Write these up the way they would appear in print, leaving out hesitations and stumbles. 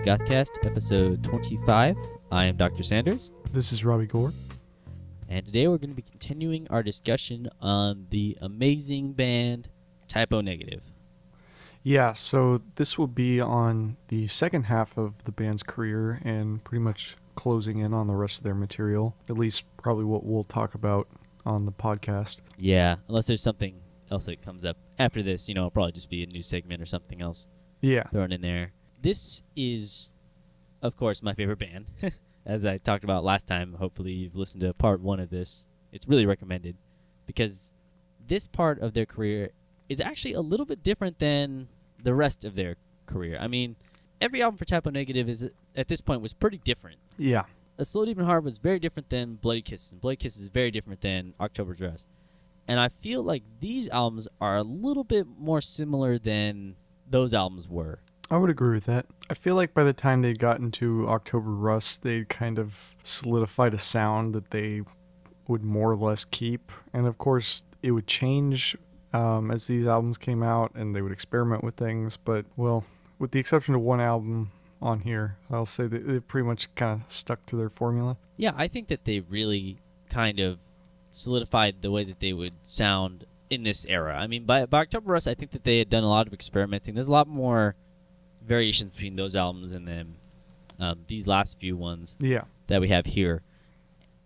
GothCast, episode 25. I am Dr. Sanders. This is Robbie Gore. And today we're going to be continuing our discussion on the amazing band Typo Negative. Yeah, so this will be on the second half of the band's career and pretty much closing in on the rest of their material, at least probably what we'll talk about on the podcast. Yeah, unless there's something else that comes up after this, it'll probably just be a new segment or something else thrown in there. This is, of course, my favorite band. As I talked about last time, hopefully you've listened to part one of this. It's really recommended because this part of their career is actually a little bit different than the rest of their career. I mean, every album for Typo Negative is at this point was pretty different. Yeah. A Slow Deep and Hard was very different than Bloody Kisses, and Bloody Kisses is very different than October's Rest. And I feel like these albums are a little bit more similar than those albums were. I would agree with that. I feel like by the time they got into October Rust, they kind of solidified a sound that they would more or less keep. And of course, it would change as these albums came out, and they would experiment with things. But, well, with the exception of one album on here, I'll say that they pretty much kind of stuck to their formula. Yeah, I think that they really kind of solidified the way that they would sound in this era. I mean, by October Rust, I think that they had done a lot of experimenting. There's a lot more variations between those albums and then these last few ones that we have here.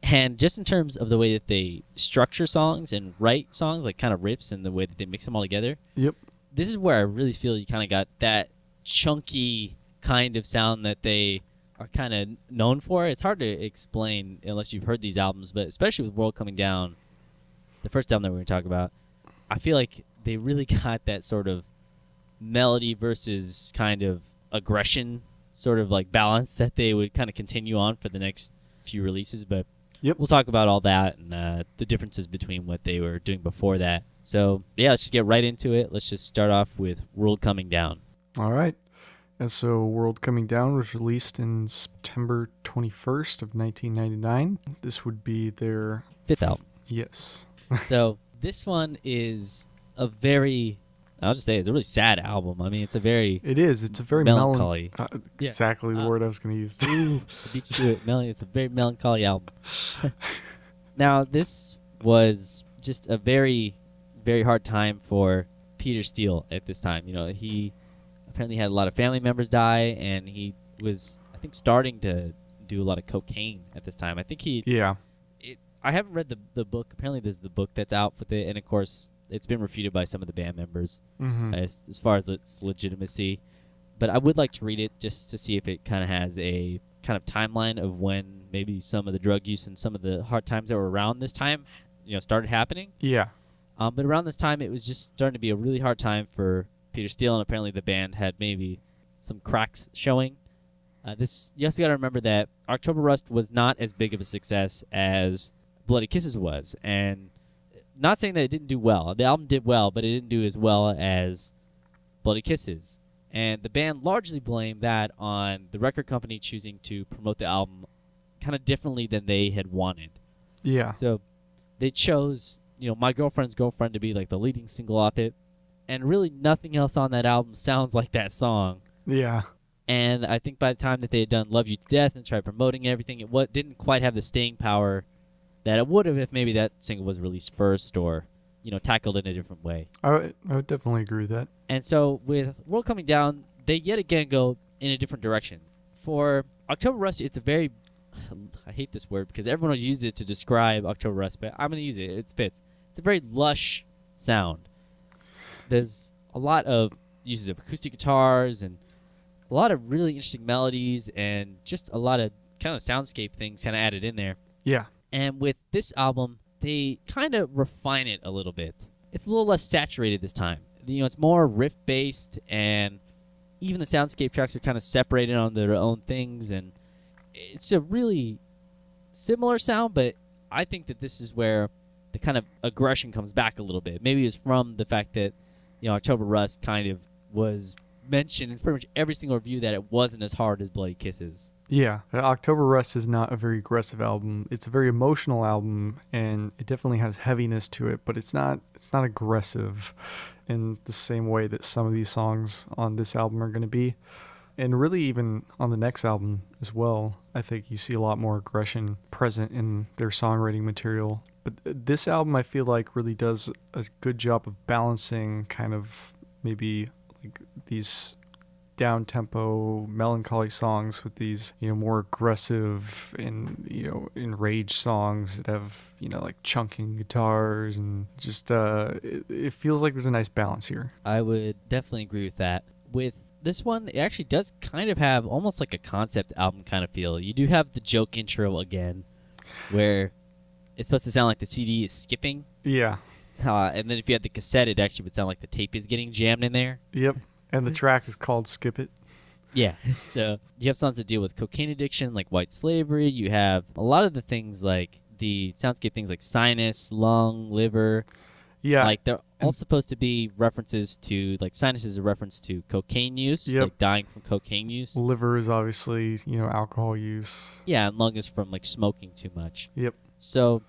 And just in terms of the way that they structure songs and write songs, like kind of riffs and the way that they mix them all together, this is where I really feel you kind of got that chunky kind of sound that they are kind of known for. It's hard to explain unless you've heard these albums, but especially with World Coming Down, the first album that we're going to talk about, I feel like they really got that sort of melody versus kind of aggression sort of like balance that they would kind of continue on for the next few releases. But we'll talk about all that and the differences between what they were doing before that. So yeah, let's just get right into it. Let's just start off with World Coming Down. All right. And so World Coming Down was released in September 21st of 1999. This would be their fifth album. Yes. So this one is a very, I'll just say it's a really sad album. I mean, it's a very melancholy. Exactly the word I was going to use. Ooh, I beat you to it. It's a very melancholy album. Now, this was just a very, very hard time for Peter Steele at this time. He apparently had a lot of family members die, and he was, I think, starting to do a lot of cocaine at this time. I think I haven't read the book. Apparently, there's the book that's out with it, and of course, it's been refuted by some of the band members as far as its legitimacy. But I would like to read it just to see if it kind of has a kind of timeline of when maybe some of the drug use and some of the hard times that were around this time, started happening. Yeah. But around this time, it was just starting to be a really hard time for Peter Steele, and apparently the band had maybe some cracks showing. You also got to remember that October Rust was not as big of a success as Bloody Kisses was, and not saying that it didn't do well. The album did well, but it didn't do as well as Bloody Kisses. And the band largely blamed that on the record company choosing to promote the album kind of differently than they had wanted. Yeah. So they chose, My Girlfriend's Girlfriend to be like the leading single off it, and really nothing else on that album sounds like that song. Yeah. And I think by the time that they had done Love You to Death and tried promoting everything, it didn't quite have the staying power that it would have if maybe that single was released first or, tackled in a different way. I would definitely agree with that. And so with World Coming Down, they yet again go in a different direction. For October Rust, it's a very, I hate this word because everyone will use it to describe October Rust, but I'm going to use it. It fits. It's a very lush sound. There's a lot of uses of acoustic guitars and a lot of really interesting melodies and just a lot of kind of soundscape things kind of added in there. Yeah. And with this album, they kind of refine it a little bit. It's a little less saturated this time. It's more riff-based, and even the soundscape tracks are kind of separated on their own things, and it's a really similar sound, but I think that this is where the kind of aggression comes back a little bit. Maybe it's from the fact that, October Rust kind of was mentioned in pretty much every single review that it wasn't as hard as Bloody Kisses. Yeah, October Rust is not a very aggressive album. It's a very emotional album, and it definitely has heaviness to it, but it's not aggressive in the same way that some of these songs on this album are going to be. And really, even on the next album as well, I think you see a lot more aggression present in their songwriting material. But this album, I feel like, really does a good job of balancing kind of maybe like these down-tempo, melancholy songs with these, more aggressive and, enraged songs that have, like chunking guitars and just, it feels like there's a nice balance here. I would definitely agree with that. With this one, it actually does kind of have almost like a concept album kind of feel. You do have the joke intro again, where it's supposed to sound like the CD is skipping. Yeah. And then if you had the cassette, it actually would sound like the tape is getting jammed in there. Yep. And the track is called Skip It. Yeah. So you have songs that deal with cocaine addiction, like white slavery. You have a lot of the things like the soundscape things like sinus, lung, liver. Yeah. Like they're all supposed to be references to, like sinus is a reference to cocaine use, Yep. like dying from cocaine use. Liver is obviously, alcohol use. Yeah, and lung is from like smoking too much. Yep. So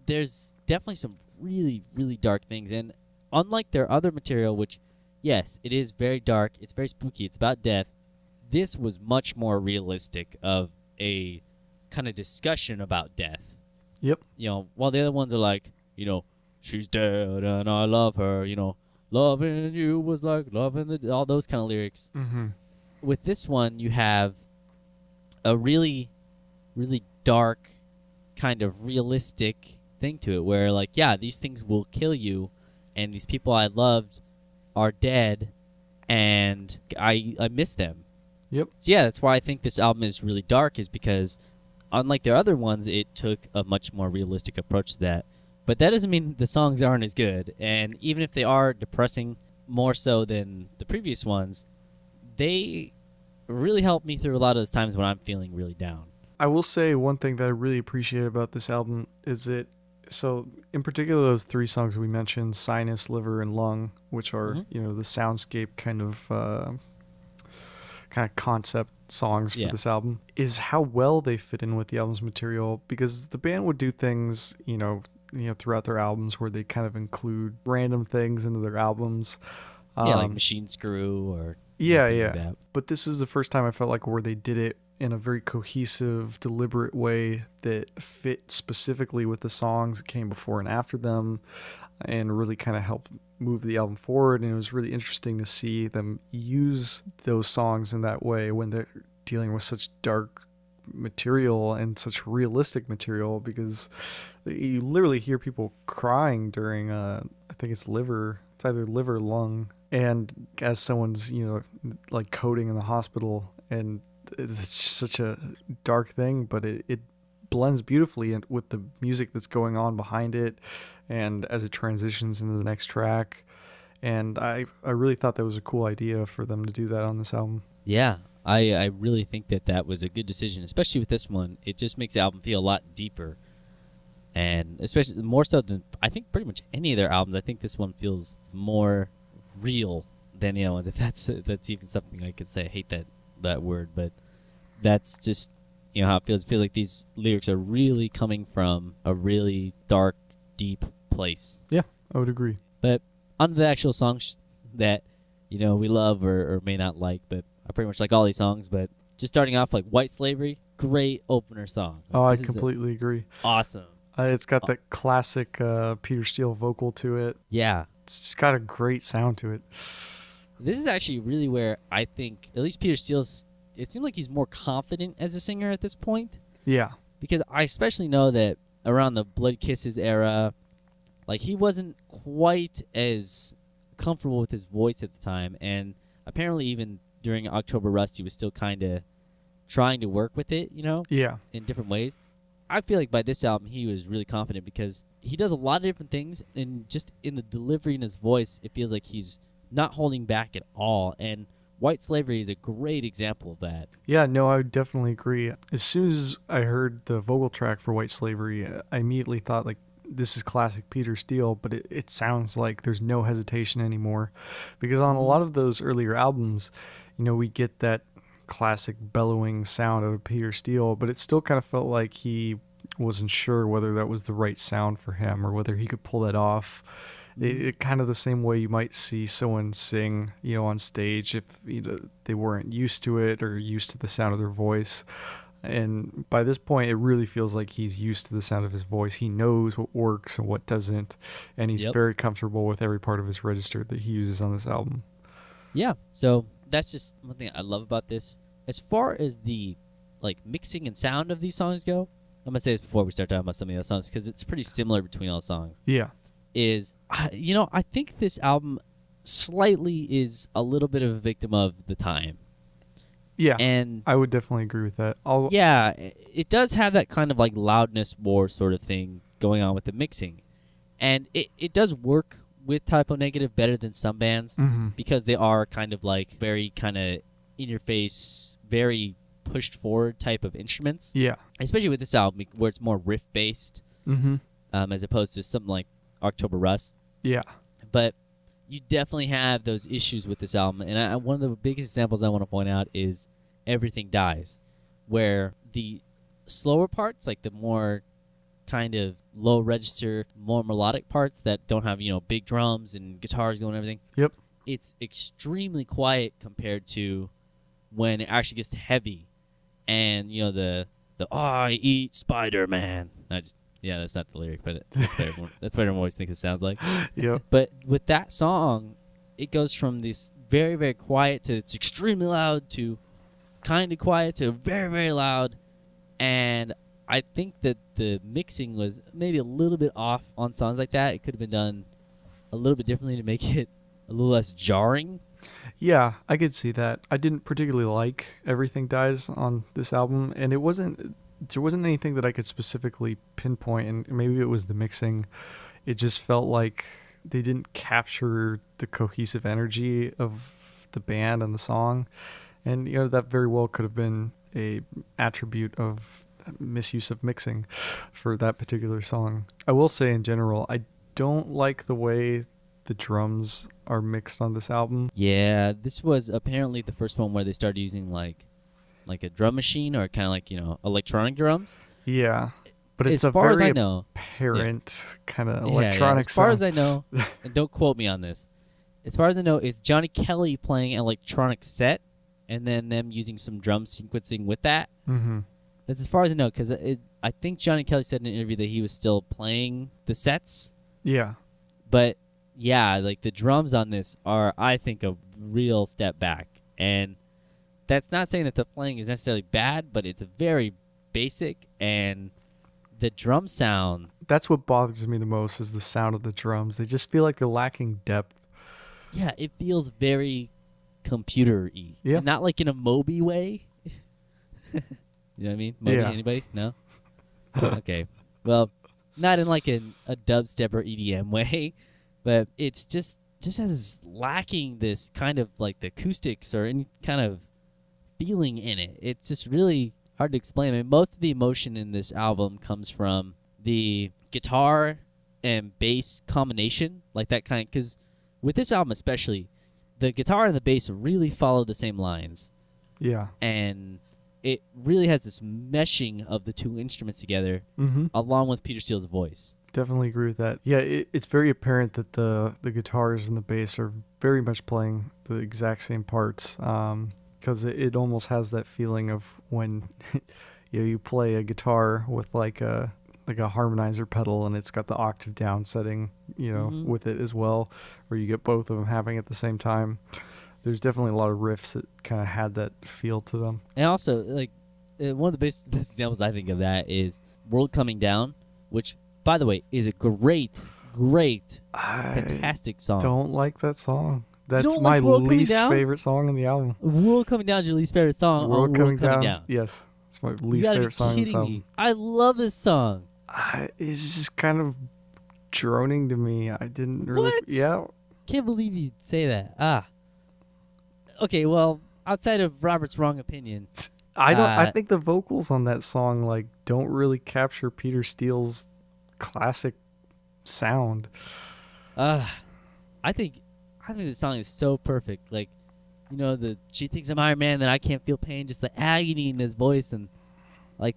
there's definitely some really, really dark things. And unlike their other material, which, yes, it is very dark, it's very spooky, it's about death, this was much more realistic of a kind of discussion about death. Yep. While the other ones are like, she's dead and I love her, loving you was like loving all those kind of lyrics. Mm-hmm. With this one, you have a really, really dark, kind of realistic thing to it where, like, yeah, these things will kill you and these people I loved are dead and I miss them. Yep. So yeah, that's why I think this album is really dark, is because unlike their other ones, it took a much more realistic approach to that. But that doesn't mean the songs aren't as good. And even if they are depressing more so than the previous ones, they really help me through a lot of those times when I'm feeling really down. I will say one thing that I really appreciate about this album is so in particular those three songs we mentioned, Sinus, Liver, and Lung, which are, the soundscape kind of concept songs for this album, is how well they fit in with the album's material, because the band would do things, throughout their albums where they kind of include random things into their albums. Like Machine Screw or yeah. like that. But this is the first time I felt like where they did it in a very cohesive, deliberate way that fit specifically with the songs that came before and after them, and really kind of helped move the album forward. And it was really interesting to see them use those songs in that way when they're dealing with such dark material and such realistic material, because you literally hear people crying during I think it's Liver, it's either Liver or Lung, and as someone's like coding in the hospital, and it's such a dark thing, but it blends beautifully with the music that's going on behind it and as it transitions into the next track. And I really thought that was a cool idea for them to do that on this album. Yeah, I really think that was a good decision, especially with this one. It just makes the album feel a lot deeper, and especially more so than I think pretty much any of their albums. I think this one feels more real than the other ones, if that's even something I could say. I hate that word, but that's just how it feels. It feels like these lyrics are really coming from a really dark, deep place. Yeah, I would agree. But on to the actual songs that we love or may not like, but I pretty much like all these songs. But just starting off, like White Slavery, great opener song. Oh, I completely agree. Awesome. It's got that classic Peter Steele vocal to it. Yeah. It's got a great sound to it. This is actually really where I think, at least Peter Steele's, it seemed like he's more confident as a singer at this point. Yeah. Because I especially know that around the Blood Kisses era, like he wasn't quite as comfortable with his voice at the time. And apparently even during October Rust, he was still kind of trying to work with it, Yeah. in different ways. I feel like by this album, he was really confident because he does a lot of different things, and just in the delivery in his voice, it feels like he's not holding back at all. And White Slavery is a great example of that. Yeah, no, I would definitely agree. As soon as I heard the vocal track for White Slavery, I immediately thought, like, this is classic Peter Steele, but it sounds like there's no hesitation anymore. Because on a lot of those earlier albums, we get that classic bellowing sound out of Peter Steele, but it still kind of felt like he wasn't sure whether that was the right sound for him or whether he could pull that off. It kind of the same way you might see someone sing, on stage if they weren't used to it or used to the sound of their voice. And by this point, it really feels like he's used to the sound of his voice. He knows what works and what doesn't, and he's very comfortable with every part of his register that he uses on this album. Yeah, so that's just one thing I love about this. As far as the mixing and sound of these songs go, I'm gonna say this before we start talking about some of the other songs because it's pretty similar between all songs. Yeah, I think this album slightly is a little bit of a victim of the time. Yeah, and I would definitely agree with that. Yeah, it does have that kind of loudness war sort of thing going on with the mixing. And it does work with Typo Negative better than some bands because they are kind of very kind of in your face, very pushed forward type of instruments. Yeah. Especially with this album where it's more riff based as opposed to something like October Rust. Yeah. But you definitely have those issues with this album. And one of the biggest examples I want to point out is Everything Dies, where the slower parts, the more kind of low register, more melodic parts that don't have, big drums and guitars going and everything. Yep. It's extremely quiet compared to when it actually gets heavy. And, the I eat Spider-Man. That's not the lyric, but that's what everyone always thinks it sounds like. Yep. But with that song, it goes from this very, very quiet to it's extremely loud to kind of quiet to very, very loud. And I think that the mixing was maybe a little bit off on songs like that. It could have been done a little bit differently to make it a little less jarring. Yeah, I could see that. I didn't particularly like Everything Dies on this album, and there wasn't anything that I could specifically pinpoint, and maybe it was the mixing. It just felt like they didn't capture the cohesive energy of the band and the song, and that very well could have been a attribute of misuse of mixing for that particular song. I will say in general, I don't like the way the drums are mixed on this album. Yeah, this was apparently the first one where they started using like a drum machine or kind of electronic drums. Yeah, but it's as far as I know, apparent kind of electronic As far sound. as I know, and don't quote me on this, as far as I know, it's Johnny Kelly playing an electronic set and then them using some drum sequencing with that. Mm-hmm. That's as far as I know, because I think Johnny Kelly said in an interview that he was still playing the sets. Yeah. But, yeah, the drums on this are, I think, a real step back. And that's not saying that the playing is necessarily bad, but it's very basic, and the drum sound... That's what bothers me the most is the sound of the drums. They just feel like they're lacking depth. Yeah, it feels very computer-y. Yeah. Not in a Moby way. You know what I mean? Moby, Yeah. Anybody? No? Okay. Well, not in a dubstep or EDM way, but it's just has lacking this kind of the acoustics or any kind of feeling in it. It's just really hard to explain. I mean, most of the emotion in this album comes from the guitar and bass combination, that kind. Because with this album especially, the guitar and the bass really follow the same lines. Yeah. And it really has this meshing of the two instruments together, along with Peter Steele's voice. Definitely agree with that. Yeah, it's very apparent that the guitars and the bass are very much playing the exact same parts, because it almost has that feeling of when you play a guitar with a harmonizer pedal and it's got the octave down setting, with it as well, where you get both of them happening at the same time. There's definitely a lot of riffs that kind of had that feel to them. And also, one of the best examples I think of that is World Coming Down, which, by the way, is a great, fantastic song. Don't like that song. That's don't my like least favorite song on the album. World Coming Down is your least favorite song? World Coming Down. Yes. It's my least favorite song on this album. Me. I love this song. It's just kind of droning to me. I didn't really... What? Yeah. Can't believe you'd say that. Okay, well, outside of Robert's wrong opinion... I think the vocals on that song, don't really capture Peter Steele's classic sound. I think the song is so perfect. She thinks I'm Iron Man, that I can't feel pain, just the agony in his voice, and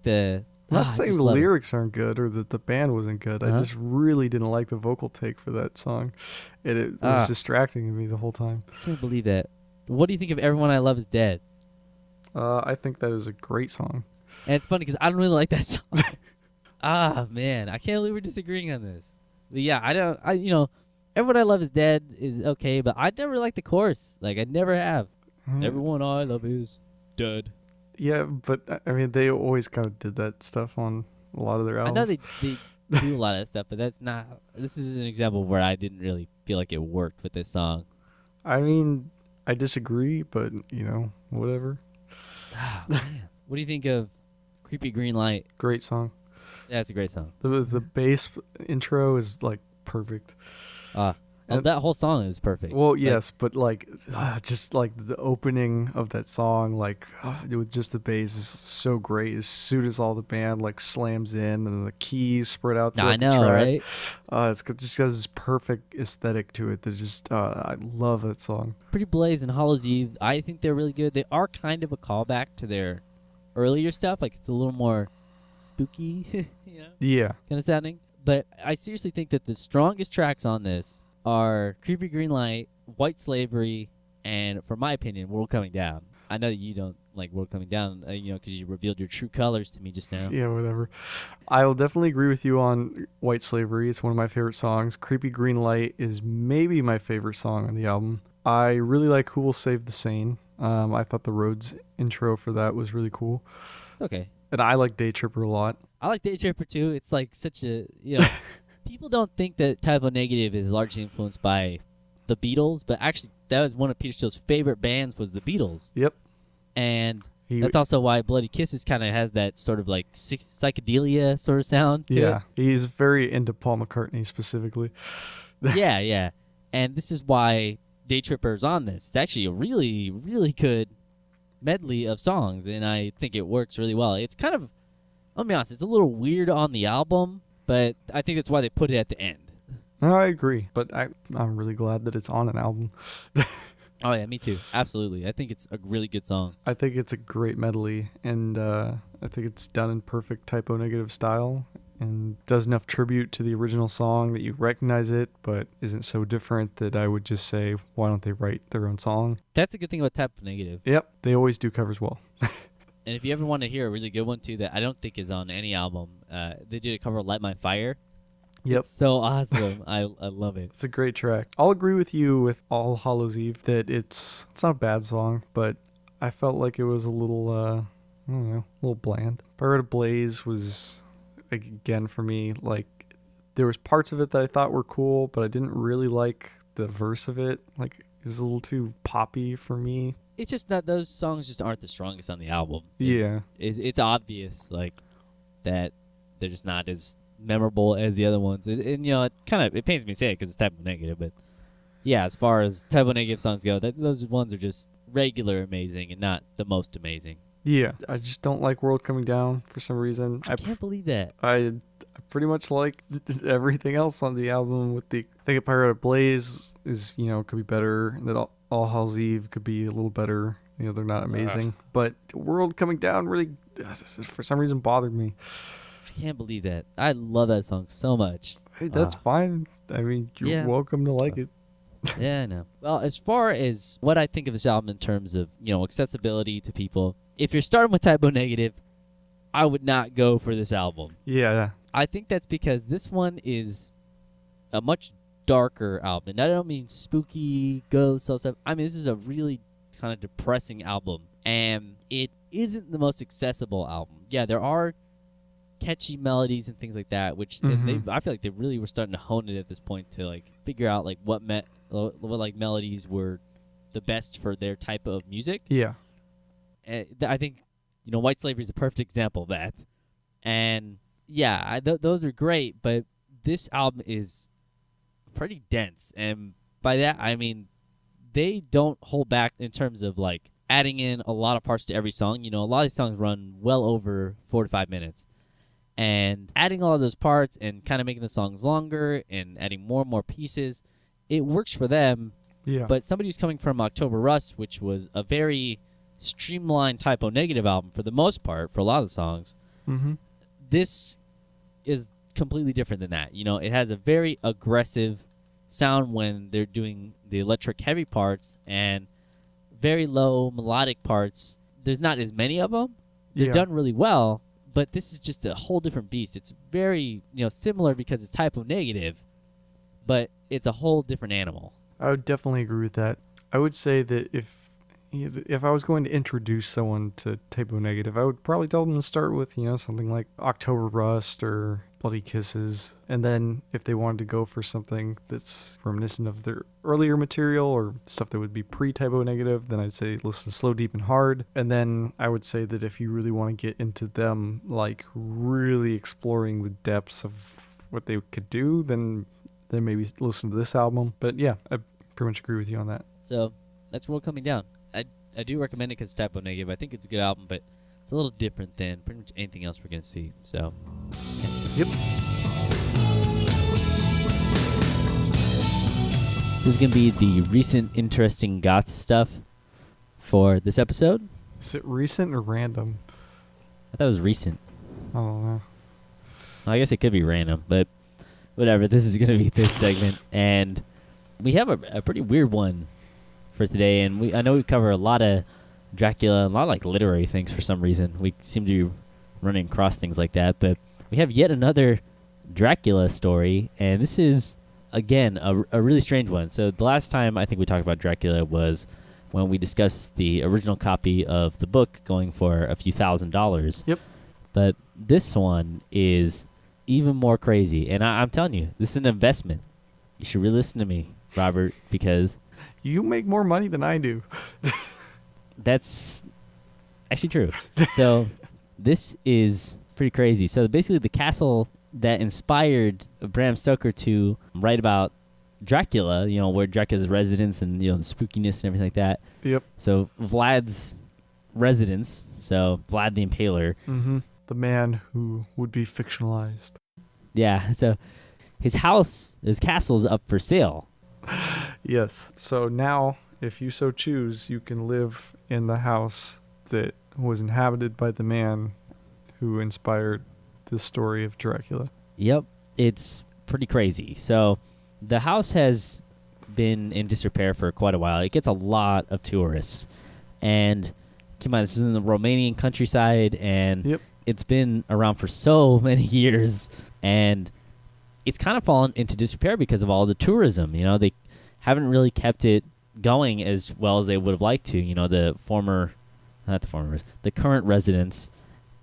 the I'm not saying just the love it. lyrics aren't good or that the band wasn't good. I Uh-huh. just really didn't like the vocal take for that song. It was distracting me the whole time. I can't believe that. What do you think of Everyone I Love Is Dead? I think that is a great song. And it's funny because I don't really like that song. Man, I can't believe we're disagreeing on this. But yeah, Everyone I Love Is Dead is okay, but I never liked the chorus. Like, I never have. Everyone I love is dead. Yeah, but I mean, they always kind of did that stuff on a lot of their I albums. know they do a lot of that stuff, but this is an example where I didn't really feel like it worked with this song. I mean, I disagree, but, whatever. Man. What do you think of Creepy Green Light? Great song. Yeah, it's a great song. The bass intro is, like, perfect. That whole song is perfect. Well, yes, but just like the opening of that song, with just the bass is so great. As soon as all the band like slams in and the keys spread out throughout the track, right? Just got this perfect aesthetic to it. That just I love that song. Pretty Blaze and Hallows Eve, I think they're really good. They are kind of a callback to their earlier stuff. Like, it's a little more spooky, Yeah. kind of sounding. But I seriously think that the strongest tracks on this are Creepy Green Light, White Slavery, and, for my opinion, World Coming Down. I know that you don't like World Coming Down, because you revealed your true colors to me just now. Yeah, whatever. I will definitely agree with you on White Slavery. It's one of my favorite songs. Creepy Green Light is maybe my favorite song on the album. I really like Who Will Save the Sane. I thought the Rhodes intro for that was really cool. It's okay. And I like Day Tripper a lot. I like Day Tripper too. It's like such a, people don't think that Typo Negative is largely influenced by the Beatles, but actually that was one of Peter Steele's favorite bands was the Beatles. Yep. And that's also why Bloody Kisses kind of has that sort of like psychedelia sort of sound to it. He's very into Paul McCartney specifically. Yeah. And this is why Day Tripper's on this. It's actually a really, really good medley of songs, and I think it works really well. It's kind of, I'll be honest, it's a little weird on the album, but I think that's why they put it at the end. No, I agree, but I'm really glad that it's on an album. Oh yeah, me too. Absolutely. I think it's a really good song. I think it's a great medley, and I think it's done in perfect Typo Negative style and does enough tribute to the original song that you recognize it, but isn't so different that I would just say, why don't they write their own song? That's a good thing about Typo Negative. Yep, they always do covers well. And if you ever want to hear a really good one too that I don't think is on any album, they did a cover of Light My Fire. Yep. It's so awesome. I love it. It's a great track. I'll agree with you with All Hallows Eve that it's not a bad song, but I felt like it was a little, I don't know, a little bland. Pirate Blaze was, again, for me, like, there was parts of it that I thought were cool, but I didn't really like the verse of it. Like, it was a little too poppy for me. It's just that those songs just aren't the strongest on the album. Yeah. It's obvious, like, that they're just not as memorable as the other ones. And it pains me to say it because it's Typo Negative, but yeah, as far as Typo Negative songs go, those ones are just regular amazing and not the most amazing. Yeah, I just don't like World Coming Down for some reason. I can't believe that. I pretty much like everything else on the album. I think Pirate Blaze is, could be better. That All Hallows Eve could be a little better. They're not amazing. But World Coming Down really, for some reason, bothered me. I can't believe that. I love that song so much. Hey, that's fine. I mean, you're welcome to like it. Yeah, I know. Well, as far as what I think of this album in terms of, accessibility to people, if you're starting with Typo Negative, I would not go for this album. Yeah. I think that's because this one is a much darker album. And I don't mean spooky, ghost, stuff. I mean, this is a really kind of depressing album. And it isn't the most accessible album. Yeah, there are catchy melodies and things like that, which and I feel like they really were starting to hone it at this point to like figure out like what melodies were the best for their type of music. Yeah. I think White Slavery is a perfect example of that. And yeah, those are great, but this album is pretty dense, and by that I mean they don't hold back in terms of like adding in a lot of parts to every song. A lot of these songs run well over 4 to 5 minutes. And adding all of those parts and kind of making the songs longer and adding more and more pieces, it works for them. Yeah. But somebody who's coming from October Rust, which was a very streamlined Typo Negative album for the most part, for a lot of the songs, This is completely different than that. It has a very aggressive sound when they're doing the electric heavy parts and very low melodic parts. There's not as many of them. They're done really well, but this is just a whole different beast. It's very, similar because it's typo negative, but it's a whole different animal. I would definitely agree with that. I would say that if I was going to introduce someone to typo negative, I would probably tell them to start with, something like October Rust or Bloody Kisses. And then if they wanted to go for something that's reminiscent of their earlier material or stuff that would be pre-typo negative, then I'd say listen to Slow, Deep, and Hard. And then I would say that if you really want to get into them, like really exploring the depths of what they could do, then maybe listen to this album. But yeah, I pretty much agree with you on that. So that's World Coming Down. I do recommend it because it's typo negative. I think it's a good album, but it's a little different than pretty much anything else we're going to see. So, Yep. This is going to be the recent interesting goth stuff for this episode. Is it recent or random? I thought it was recent. I don't know. Well, I guess it could be random, but whatever. This is going to be this segment. And we have a pretty weird one for today. And I know we cover a lot of Dracula, a lot of like literary things for some reason. We seem to be running across things like that. But we have yet another Dracula story. And this is, again, a really strange one. So the last time I think we talked about Dracula was when we discussed the original copy of the book going for a few $1,000s. Yep. But this one is even more crazy. And I'm telling you, this is an investment. You should really listen to me, Robert, because you make more money than I do. That's actually true. So this is pretty crazy. So basically the castle that inspired Bram Stoker to write about Dracula, where Dracula's residence and, the spookiness and everything like that. Yep. So Vlad's residence, so Vlad the Impaler. Mm-hmm. The man who would be fictionalized. Yeah, so his castle's up for sale. Yes. So now, if you so choose, you can live in the house that was inhabited by the man who inspired the story of Dracula. Yep. It's pretty crazy. So the house has been in disrepair for quite a while. It gets a lot of tourists. And keep in mind, this is in the Romanian countryside, and it's been around for so many years. And it's kind of fallen into disrepair because of all the tourism. They haven't really kept it going as well as they would have liked to. The current residents.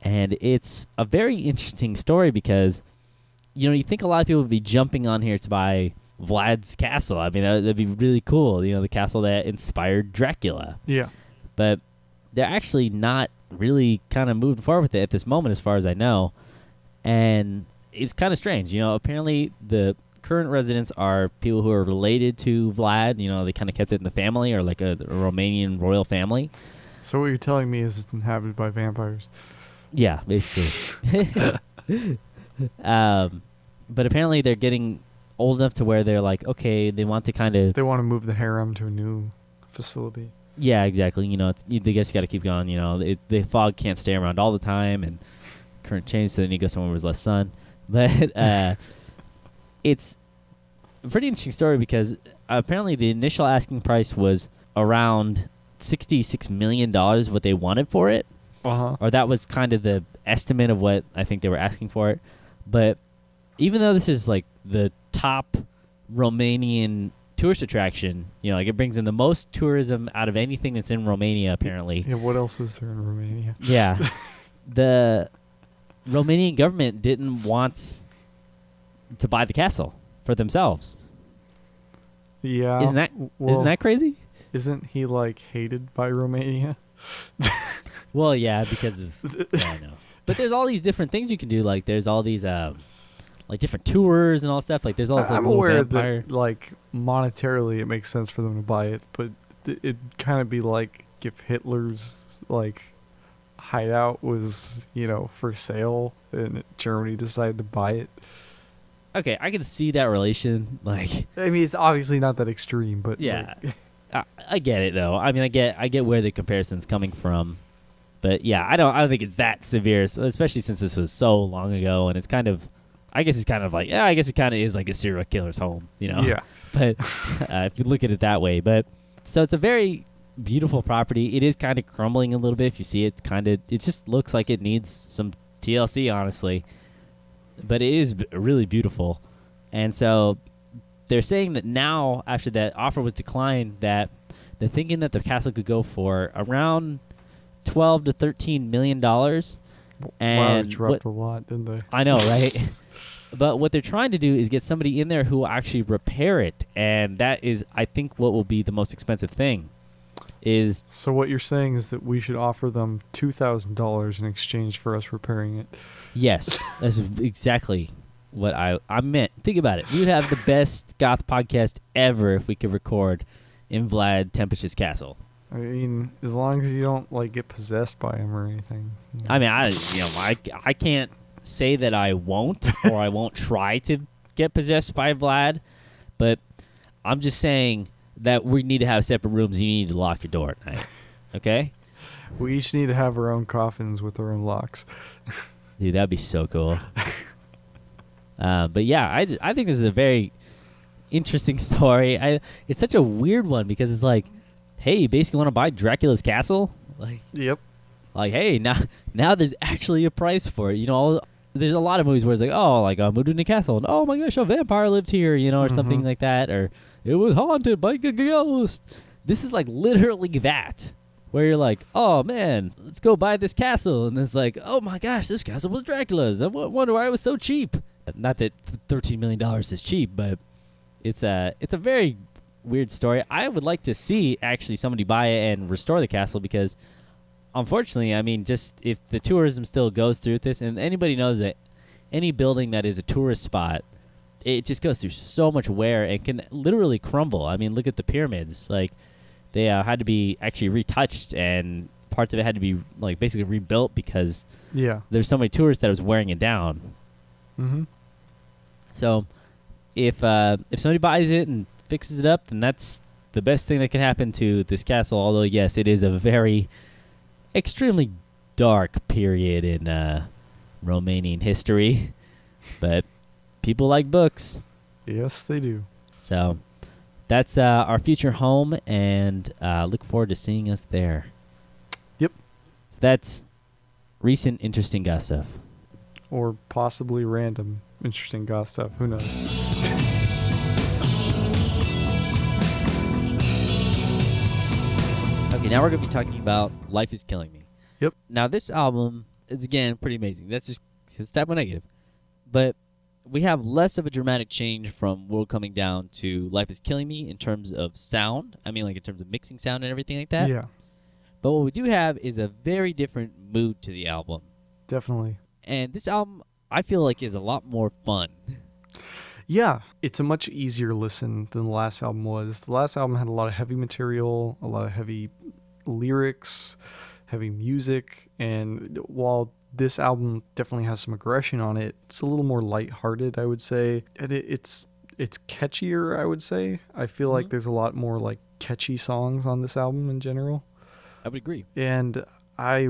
And it's a very interesting story because, you think a lot of people would be jumping on here to buy Vlad's castle. I mean, that'd be really cool. The castle that inspired Dracula. Yeah. But they're actually not really kind of moving forward with it at this moment, as far as I know. And it's kind of strange. Apparently the current residents are people who are related to Vlad. They kind of kept it in the family, or like a Romanian royal family. So what you're telling me is it's inhabited by vampires. Yeah, basically. But apparently they're getting old enough to where they're like, okay, they want to They want to move the harem to a new facility. Yeah, exactly. They just got to keep going. The fog can't stay around all the time, and current change, so they need to go somewhere with less sun. But it's a pretty interesting story because apparently the initial asking price was around $66 million, what they wanted for it. Uh-huh. Or that was kind of the estimate of what I think they were asking for it. But even though this is like the top Romanian tourist attraction, it brings in the most tourism out of anything that's in Romania, apparently. Yeah, what else is there in Romania? Yeah. The Romanian government didn't want to buy the castle for themselves. Yeah. Isn't that crazy? Isn't he hated by Romania? Well, yeah, because of I know. But there's all these different things you can do. Like there's all these different tours and all stuff. Like there's all this I'm little aware vampire. that monetarily it makes sense for them to buy it, but it'd kind of be like if Hitler's hideout was for sale and Germany decided to buy it. Okay, I can see that relation. I mean, it's obviously not that extreme, but yeah, I get it though. I mean, I get where the comparison's coming from, But yeah, I don't think it's that severe, especially since this was so long ago, and it's kind of, I guess it's kind of like, yeah, I guess it kind of is like a serial killer's home, you know. Yeah. But if you look at it that way, but so it's a very beautiful property. It is kind of crumbling a little bit. If you see it, it just looks like it needs some TLC, honestly. But it is really beautiful, and so they're saying that now, after that offer was declined, that they're thinking that the castle could go for around $12 to $13 million. And wow, it dropped a lot, didn't they? I know, right? But what they're trying to do is get somebody in there who will actually repair it, and that is, I think, what will be the most expensive thing. So what you're saying is that we should offer them $2,000 in exchange for us repairing it. Yes, that's exactly what I meant. Think about it. We would have the best goth podcast ever if we could record in Vlad Tempest's castle. I mean, as long as you don't like get possessed by him or anything. I mean, I can't say that I won't or I won't try to get possessed by Vlad, but I'm just saying that we need to have separate rooms. You need to lock your door at night. Okay? We each need to have our own coffins with our own locks. Dude, that'd be so cool. But yeah, I think this is a very interesting story. It's such a weird one because it's like, hey, you basically want to buy Dracula's castle? Like, yep. Like, hey, now there's actually a price for it. You know, there's a lot of movies where it's like, oh, like I moved into a castle, and oh my gosh, a vampire lived here, you know, or something like that, or it was haunted by a ghost. This is like literally that, where you're like, oh man, let's go buy this castle, and it's like, oh my gosh, this castle was Dracula's. I wonder why it was so cheap. Not that $13 million is cheap, but it's a very weird story. I would like to see actually somebody buy it and restore the castle because, unfortunately, I mean, just if the tourism still goes through this, and anybody knows that any building that is a tourist spot, it just goes through so much wear and can literally crumble. I mean, look at the pyramids. Like, they had to be actually retouched, and parts of it had to be like basically rebuilt because there's so many tourists that it was wearing it down. Mm-hmm. So if somebody buys it and fixes it up, then that's the best thing that can happen to this castle. Although, yes, it is a very extremely dark period in Romanian history, but people like books. Yes, they do. So that's our future home, and look forward to seeing us there. Yep. So that's recent interesting goth stuff. Or possibly random interesting goth stuff. Who knows? Okay, now we're going to be talking about Life is Killing Me. Yep. Now, this album is, again, pretty amazing. That's just step one negative. But we have less of a dramatic change from World Coming Down to Life is Killing Me in terms of sound. I mean, like in terms of mixing sound and everything like that. Yeah. But what we do have is a very different mood to the album. Definitely. And this album, I feel like, is a lot more fun. Yeah, it's a much easier listen than the last album was. The last album had a lot of heavy material, a lot of heavy lyrics, heavy music, and while this album definitely has some aggression on it, it's a little more lighthearted, I would say. And it's catchier, I would say. I feel like there's a lot more like catchy songs on this album in general. I would agree. And I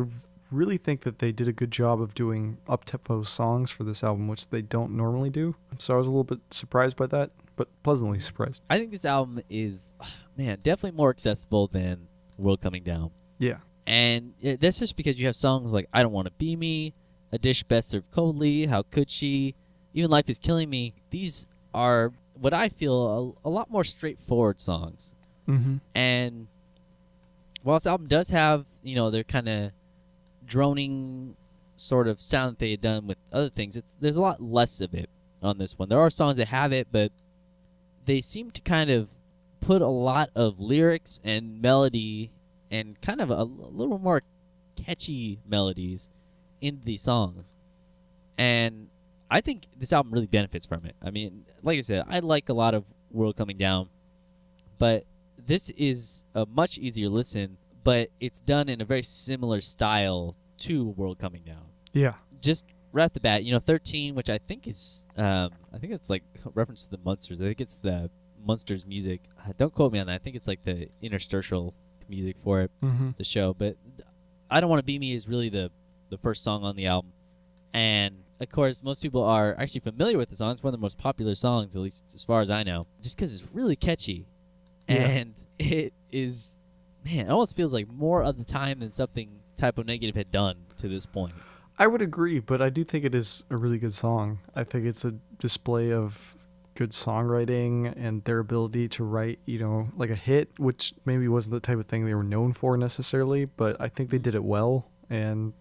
really think that they did a good job of doing up-tempo songs for this album, which they don't normally do. So I was a little bit surprised by that, but pleasantly surprised. I think this album is, man, definitely more accessible than World Coming Down. Yeah. And that's just because you have songs like I Don't Want to Be Me, A Dish Best Served Coldly, How Could She, even Life is Killing Me. These are what I feel a lot more straightforward songs. Mm-hmm. And while this album does have, you know, their kind of droning sort of sound that they had done with other things, there's a lot less of it on this one. There are songs that have it, but they seem to kind of put a lot of lyrics and melody and kind of a little more catchy melodies into these songs. And I think this album really benefits from it. I mean, like I said, I like a lot of World Coming Down, but this is a much easier listen, but it's done in a very similar style to World Coming Down. Yeah. Just right off the bat, you know, 13, which I think is, I think it's like reference to the Munsters. I think it's the Munsters music. Don't quote me on that. I think it's like the interstitial music for it, the show. But I Don't Want to Be Me is really the first song on the album. And, of course, most people are actually familiar with the song. It's one of the most popular songs, at least as far as I know, just because it's really catchy. Yeah. And it is, man, it almost feels like more of the time than something Typo Negative had done to this point. I would agree, but I do think it is a really good song. I think it's a display of good songwriting and their ability to write, like a hit, which maybe wasn't the type of thing they were known for necessarily, but I think they did it well, and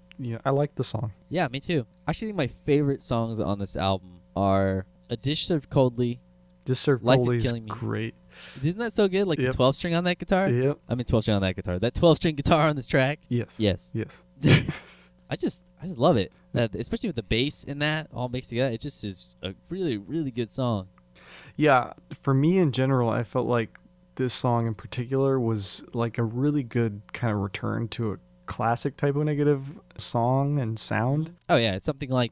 I like the song. Yeah, me too. I actually think my favorite songs on this album are A Dish Served Coldly. Dish Served Life Coldly is is Killing Me. great. Isn't that so good? Like Yep. the 12-string on that guitar? Yep. I mean 12-string on that guitar. That 12-string guitar on this track? Yes. Yes. Yes. I just love it. Especially with the bass in that all mixed together. It just is a really, really good song. Yeah, for me in general, I felt like this song in particular was like a really good kind of return to a classic Typo Negative song and sound. Oh yeah, it's something like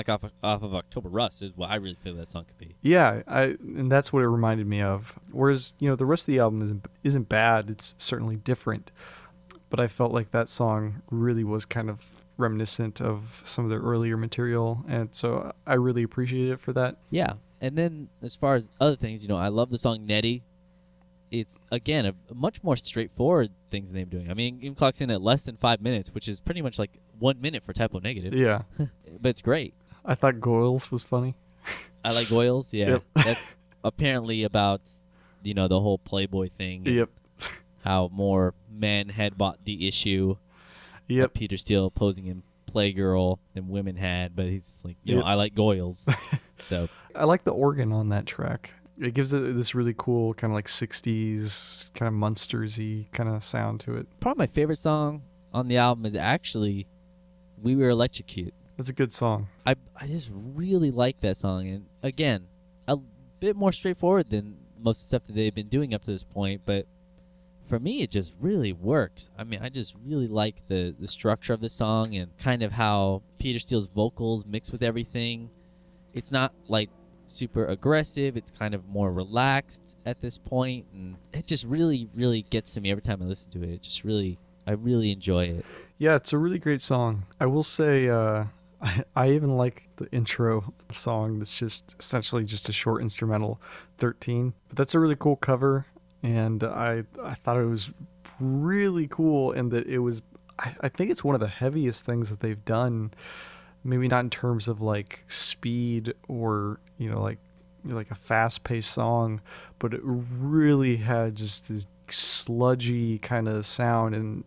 off of October Rust is what I really feel that song could be. Yeah, and that's what it reminded me of. Whereas the rest of the album isn't bad. It's certainly different, but I felt like that song really was kind of reminiscent of some of their earlier material, and so I really appreciated it for that. Yeah, and then as far as other things, I love the song Nettie. It's, again, a much more straightforward things than they've been doing. I mean, it even clocks in at less than 5 minutes, which is pretty much like 1 minute for Typo Negative. Yeah. But it's great. I thought Goyles was funny. I like Goyles, yeah. Yep. That's apparently about, the whole Playboy thing. Yep. How more men had bought the issue Yep. of Peter Steele posing in Playgirl than women had, but he's just like, Yep. I like Goyles. So I like the organ on that track. It gives it this really cool kind of like 60s kind of Munsters-y kind of sound to it. probably my favorite song on the album is actually We Were Electrocute. It's a good song. I just really like that song, and again, a bit more straightforward than most of the stuff that they've been doing up to this point, but for me it just really works. I mean, I just really like the structure of the song and kind of how Peter Steele's vocals mix with everything. It's not like super aggressive, it's kind of more relaxed at this point, and it just really, really gets to me every time I listen to it. I really enjoy it. Yeah, it's a really great song. I will say I even like the intro song that's just essentially just a short instrumental, 13. But that's a really cool cover, and I thought it was really cool, and that it was, I think it's one of the heaviest things that they've done. Maybe not in terms of like speed or like a fast-paced song, but it really had just this sludgy kind of sound, and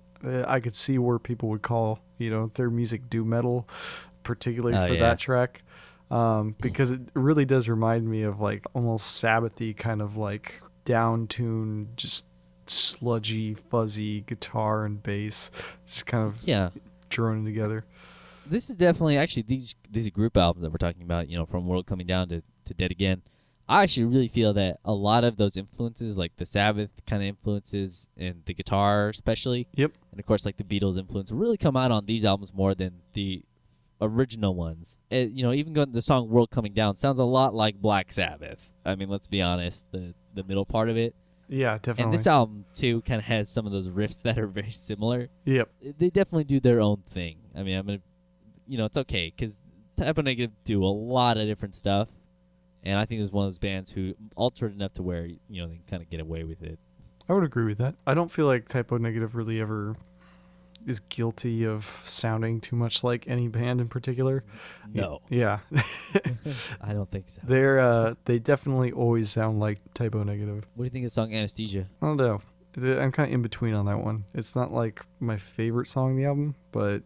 I could see where people would call their music doom metal, particularly for that track, because it really does remind me of like almost Sabbathy kind of like down-tuned, just sludgy, fuzzy guitar and bass, just kind of droning together. This is definitely, actually, these group albums that we're talking about, from World Coming Down to Dead Again, I actually really feel that a lot of those influences, like the Sabbath kind of influences and the guitar especially, Yep. and of course like the Beatles influence, really come out on these albums more than the original ones. Even the song World Coming Down sounds a lot like Black Sabbath. I mean, let's be honest, the middle part of it. Yeah, definitely. And this album, too, kind of has some of those riffs that are very similar. Yep. They definitely do their own thing. I mean, I'm going to, it's okay, because Typo Negative do a lot of different stuff, and I think it's one of those bands who altered enough to where, they can kind of get away with it. I would agree with that. I don't feel like Typo Negative really ever is guilty of sounding too much like any band in particular. No. Yeah. I don't think so. They definitely always sound like Typo Negative. What do you think of the song Anesthesia? I don't know. I'm kind of in between on that one. It's not like my favorite song on the album, but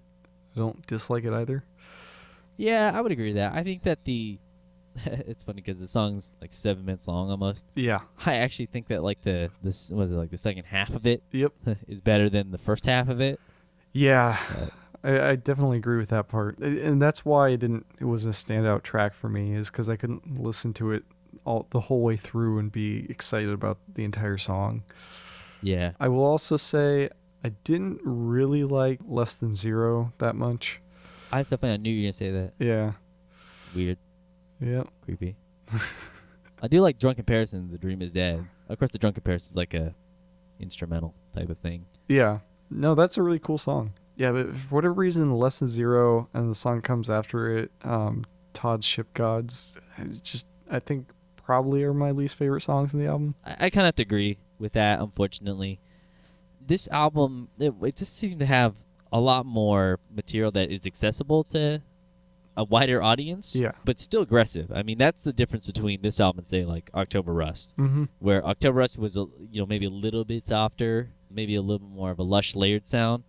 I don't dislike it either. Yeah, I would agree with that. I think that it's funny because the song's like 7 minutes long almost. Yeah. I actually think that like the second half of it Yep. is better than the first half of it. Yeah. I definitely agree with that part. And that's why it was a standout track for me, is because I couldn't listen to it the whole way through and be excited about the entire song. Yeah. I will also say I didn't really like Less Than Zero that much. I knew you were going to say that. Yeah. Weird. Yeah. Creepy. I do like Drunk Comparison, The Dream Is Dead. Of course, the Drunk Comparison is like a instrumental type of thing. Yeah. No, that's a really cool song. Yeah, but for whatever reason, Less Than Zero and the song comes after it, Todd's Ship Gods, I think probably are my least favorite songs in the album. I kind of have to agree with that, unfortunately. This album, it just seemed to have a lot more material that is accessible to a wider audience, Yeah. but still aggressive. I mean, that's the difference between this album and, say, like October Rust, Mm-hmm. where October Rust was, maybe a little bit softer, maybe a little more of a lush, layered sound.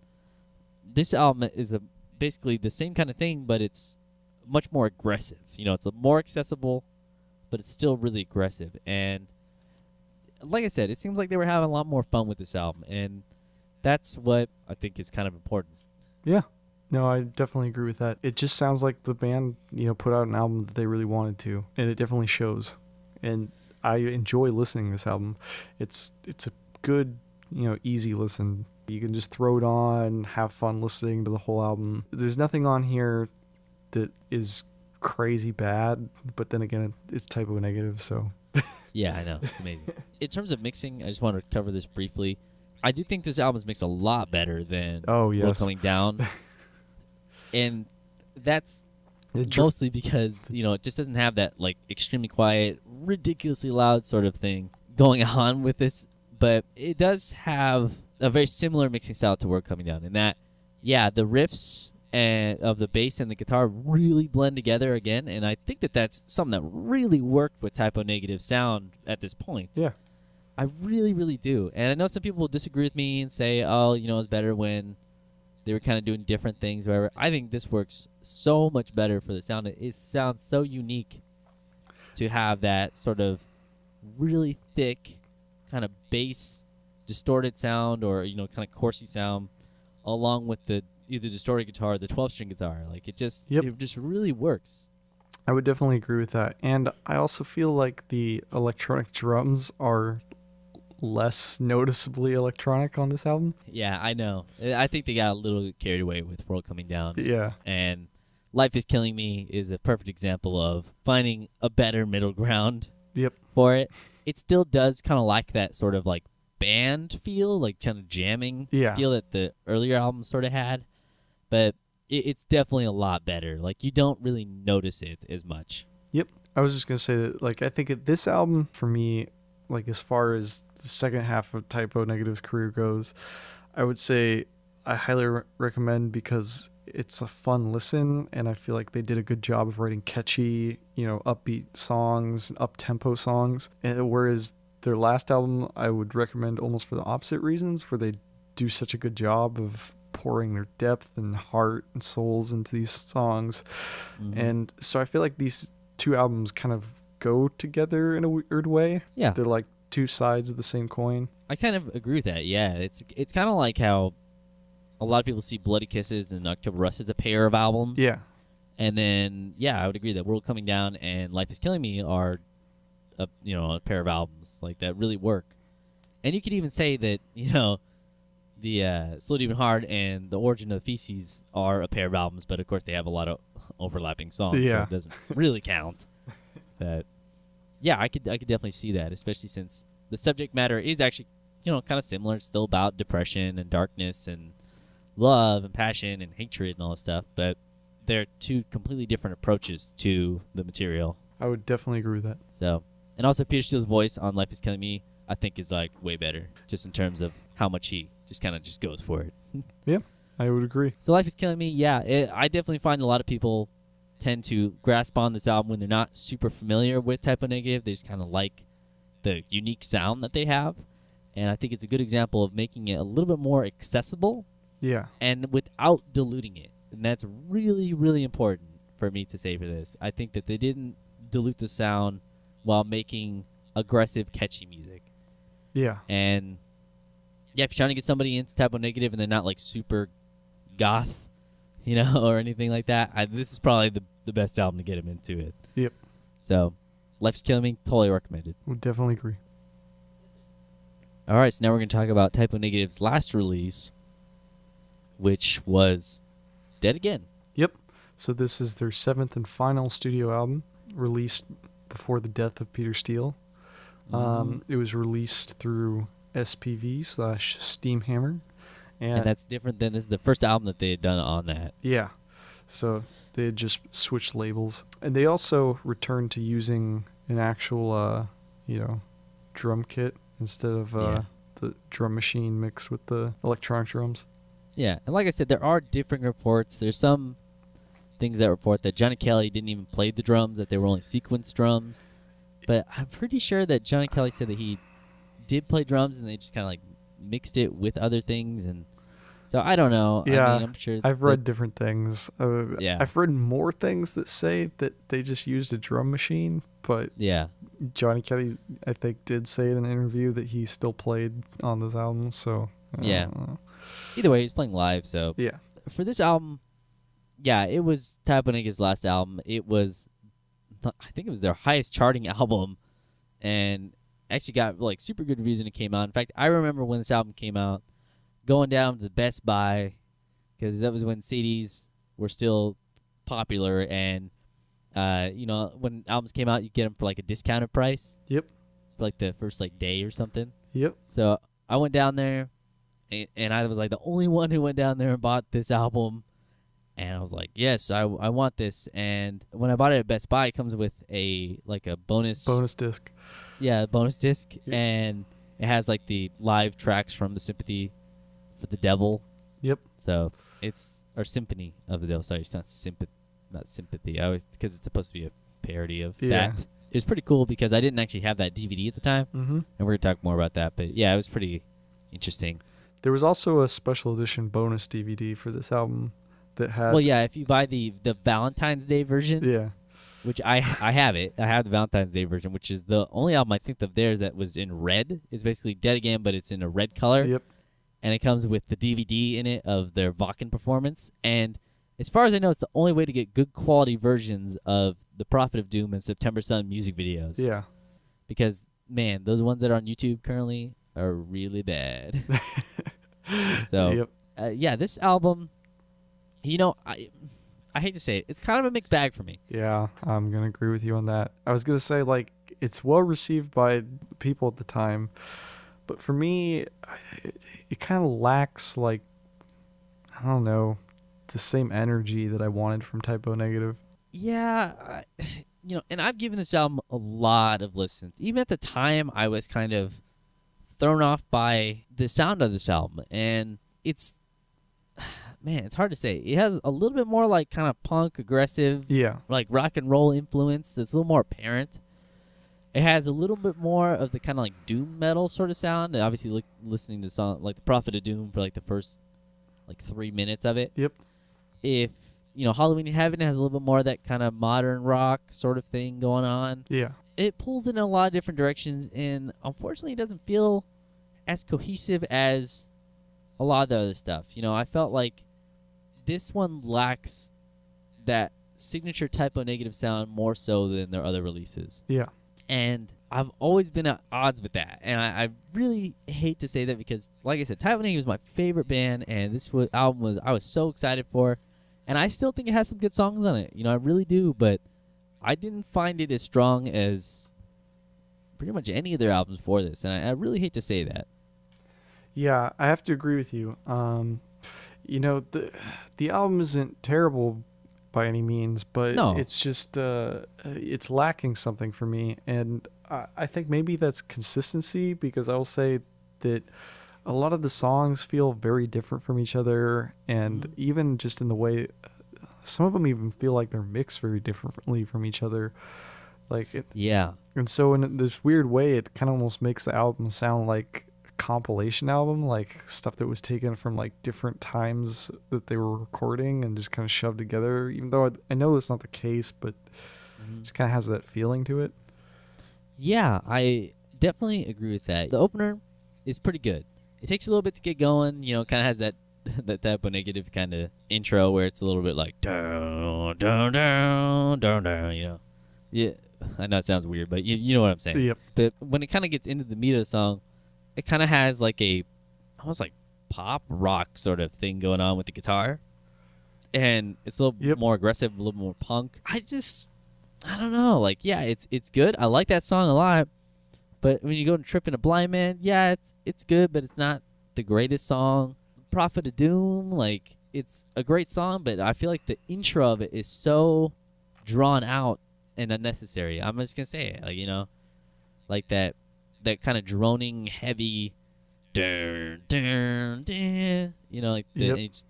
This album is basically the same kind of thing, but it's much more aggressive. It's more accessible, but it's still really aggressive. And like I said, it seems like they were having a lot more fun with this album, and that's what I think is kind of important. Yeah. No, I definitely agree with that. It just sounds like the band, put out an album that they really wanted to, and it definitely shows. And I enjoy listening to this album. It's a good, easy listen. You can just throw it on, have fun listening to the whole album. There's nothing on here that is crazy bad, but then again, it's typo negative, so. Yeah, I know. It's amazing. In terms of mixing, I just want to cover this briefly. I do think this album is mixed a lot better than World Coming Down. And that's mostly because, it just doesn't have that, like, extremely quiet, ridiculously loud sort of thing going on with this. But it does have a very similar mixing style to World Coming Down in that, yeah, the riffs of the bass and the guitar really blend together again. And I think that that's something that really worked with typo negative sound at this point. Yeah. I really, really do. And I know some people will disagree with me and say, oh, it's better when they were kind of doing different things, whatever. I think this works so much better for the sound. It sounds so unique to have that sort of really thick kind of bass distorted sound or, kind of chorusy sound along with the either distorted guitar or the 12-string guitar. Like, it just really works. I would definitely agree with that. And I also feel like the electronic drums are less noticeably electronic on this album. Yeah, I know. I think they got a little carried away with World Coming Down. Yeah. And Life Is Killing Me is a perfect example of finding a better middle ground for it. It still does kind of like that sort of like band feel, like kind of jamming feel that the earlier albums sort of had. But it's definitely a lot better. Like, you don't really notice it as much. Yep. I was just going to say that, like, I think this album, for me, like, as far as the second half of Typo Negative's career goes, I would say I highly recommend because it's a fun listen, and I feel like they did a good job of writing catchy, upbeat songs, up-tempo songs. And whereas their last album, I would recommend almost for the opposite reasons, where they do such a good job of pouring their depth and heart and souls into these songs. Mm-hmm. And so I feel like these two albums kind of go together in a weird way. Yeah. They're like two sides of the same coin. I kind of agree with that. Yeah. It's kind of like how a lot of people see Bloody Kisses and October Rust as a pair of albums. Yeah. And then, yeah, I would agree that World Coming Down and Life Is Killing Me are a pair of albums like that really work. And you could even say that, the Slow Deep and Hard and The Origin of the Feces are a pair of albums, but of course they have a lot of overlapping songs, so it doesn't really count. But yeah, I could definitely see that, especially since the subject matter is actually, kind of similar. It's still about depression and darkness and love and passion and hatred and all this stuff, but they're two completely different approaches to the material. I would definitely agree with that. So, and also Peter Steele's voice on Life Is Killing Me, I think, is like way better, just in terms of how much he just kind of just goes for it. Yeah, I would agree. So Life Is Killing Me, yeah, I definitely find a lot of people tend to grasp on this album when they're not super familiar with Typo Negative. They just kind of like the unique sound that they have, and I think it's a good example of making it a little bit more accessible. Yeah. And without diluting it, and that's really, really important for me to say for this. I think that they didn't dilute the sound while making aggressive, catchy music. Yeah. And yeah, if you're trying to get somebody into Typo Negative and they're not like super goth, or anything like that, this is probably the best album to get them into it. Yep. So, Life's Killing Me, totally recommended. Would definitely agree. All right, so now we're going to talk about Typo Negative's last release, which was Dead Again. Yep. So this is their 7th and final studio album, released before the death of Peter Steele. It was released through SPV/Steamhammer, And that's different than this is the first album that they had done on that. Yeah. So they had just switched labels. And they also returned to using an actual, drum kit instead of the drum machine mixed with the electronic drums. Yeah, and like I said, there are different reports. There's some things that report that Johnny Kelly didn't even play the drums, that they were only sequenced drums. But I'm pretty sure that Johnny Kelly said that he did play drums and they just kind of like mixed it with other things. And so I don't know. Yeah, I mean, I'm sure I've read different things. Yeah. I've read more things that say that they just used a drum machine, but yeah. Johnny Kelly, I think, did say in an interview that he still played on this album. So I don't know. Either way, he's playing live. So Yeah. for this album, yeah, it was Typo Negative's last album. It was, I think it was their highest charting album, and actually got like super good reviews when it came out. In fact, I remember when this album came out, going down to the Best Buy, because that was when CDs were still popular, and when albums came out, you get them for like a discounted price. Yep. For like the first like day or something. Yep. So I went down there, and I was like the only one who went down there and bought this album. And I was like, yes, I want this. And when I bought it at Best Buy, it comes with a bonus disc. Yeah, bonus disc. Yeah. And it has like the live tracks from the Sympathy for the Devil. Yep. So it's our Symphony of the Devil. Sorry, it's not Sympathy. I always, because it's supposed to be a parody of that. It was pretty cool because I didn't actually have that DVD at the time. Mm-hmm. And we're going to talk more about that. But yeah, it was pretty interesting. There was also a special edition bonus DVD for this album that had... Well, yeah, if you buy the Valentine's Day version, Yeah. which I have it. I have the Valentine's Day version, which is the only album I think of theirs that was in red. It's basically Dead Again, but it's in a red color. Yep. And it comes with the DVD in it of their Wacken performance. And as far as I know, it's the only way to get good quality versions of The Prophet of Doom and September Sun music videos. Yeah. Because, man, those ones that are on YouTube currently are really bad. So, Yep. this album... I hate to say it. It's kind of a mixed bag for me. Yeah, I'm going to agree with you on that. I was going to say, like, it's well received by people at the time. But for me, it kind of lacks, like, I don't know, the same energy that I wanted from Typo Negative. Yeah, and I've given this album a lot of listens. Even at the time, I was kind of thrown off by the sound of this album. And it's... Man, it's hard to say. It has a little bit more like kind of punk, aggressive, like rock and roll influence. It's a little more apparent. It has a little bit more of the kind of like doom metal sort of sound. And obviously, listening to song like The Prophet of Doom for like the first like 3 minutes of it. Yep. If Halloween in Heaven has a little bit more of that kind of modern rock sort of thing going on. Yeah. It pulls in a lot of different directions, and unfortunately, it doesn't feel as cohesive as a lot of the other stuff. I felt like this one lacks that signature Typo Negative sound more so than their other releases. Yeah. And I've always been at odds with that. And I really hate to say that because, like I said, Typo Negative was my favorite band, and this album I was so excited for. And I still think it has some good songs on it. I really do, but I didn't find it as strong as pretty much any of their albums before this. And I really hate to say that. Yeah, I have to agree with you. The album isn't terrible by any means, but it's just it's lacking something for me, and I think maybe that's consistency, because I will say that a lot of the songs feel very different from each other, and even just in the way some of them even feel like they're mixed very differently from each other. And so in this weird way, it kind of almost makes the album sound like compilation album, like stuff that was taken from like different times that they were recording and just kind of shoved together, even though I know that's not the case, but it just kind of has that feeling to it. Yeah, I definitely agree with that. The opener is pretty good. It takes a little bit to get going, kind of has that Typo Negative kind of intro where it's a little bit like down, down, down, down, down, Yeah, I know it sounds weird, but you know what I'm saying. Yep. But when it kind of gets into the meat of the song, it kind of has like almost like pop rock sort of thing going on with the guitar. And it's a little more aggressive, a little more punk. I don't know. Like, yeah, it's good. I like that song a lot. But when you go and Trip in a Blind Man, yeah, it's good, but it's not the greatest song. Prophet of Doom, like, it's a great song, but I feel like the intro of it is so drawn out and unnecessary. I'm just gonna say it, like, like that kind of droning, heavy, dun, dun, dun, like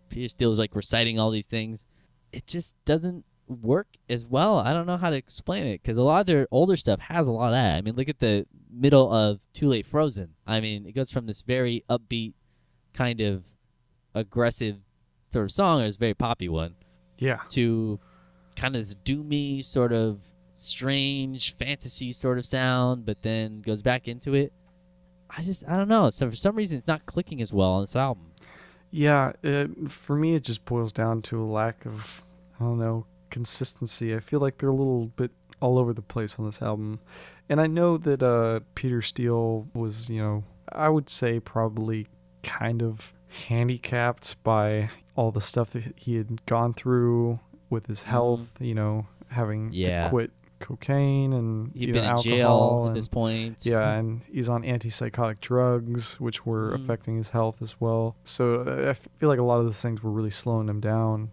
Peter Steele is like reciting all these things. It just doesn't work as well. I don't know how to explain it, because a lot of their older stuff has a lot of that. I mean, look at the middle of Too Late Frozen. I mean, it goes from this very upbeat, kind of aggressive sort of song, or this very poppy one, to kind of this doomy, sort of strange fantasy sort of sound, but then goes back into it. I don't know. So for some reason, it's not clicking as well on this album. Yeah, for me, it just boils down to a lack of, I don't know, consistency. I feel like they're a little bit all over the place on this album. And I know that Peter Steele was, I would say probably kind of handicapped by all the stuff that he had gone through with his health, having to quit cocaine and he'd been in alcohol jail at this point. Yeah, and he's on antipsychotic drugs, which were affecting his health as well. So I feel like a lot of those things were really slowing him down.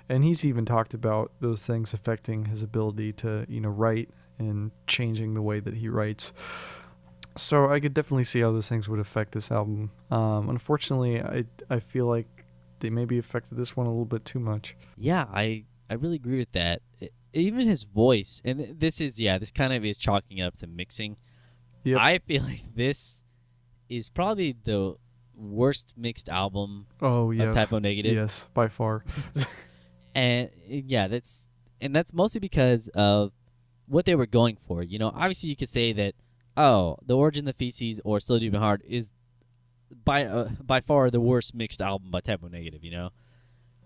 And he's even talked about those things affecting his ability to, write and changing the way that he writes. So I could definitely see how those things would affect this album. Unfortunately, I feel like they maybe affected this one a little bit too much. Yeah, I really agree with that. Even his voice, and this kind of is chalking it up to mixing. Yep. I feel like this is probably the worst mixed album of Typo Negative. Yes, by far. And that's mostly because of what they were going for. Obviously you could say that, The Origin of the Feces or Slow Deep and Hard is by far the worst mixed album by Typo Negative,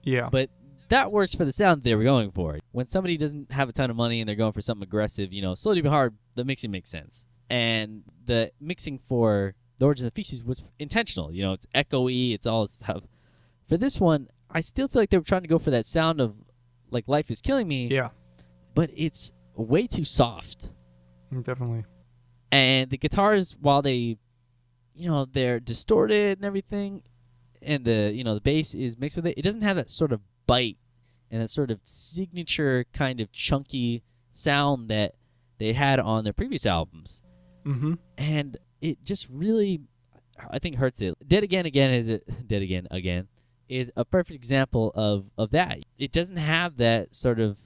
Yeah. But that works for the sound that they were going for. When somebody doesn't have a ton of money and they're going for something aggressive, Slow Deep and Hard, the mixing makes sense. And the mixing for The Origin of the Feces was intentional. It's echoey, it's all this stuff. For this one, I still feel like they were trying to go for that sound of, like, Life is Killing Me. Yeah. But it's way too soft. Definitely. And the guitars, while they, they're distorted and everything, and the bass is mixed with it, it doesn't have that sort of bite and that sort of signature kind of chunky sound that they had on their previous albums. Mm-hmm. And it just really, I think, hurts it. Dead Again Again is a perfect example of that. It doesn't have that sort of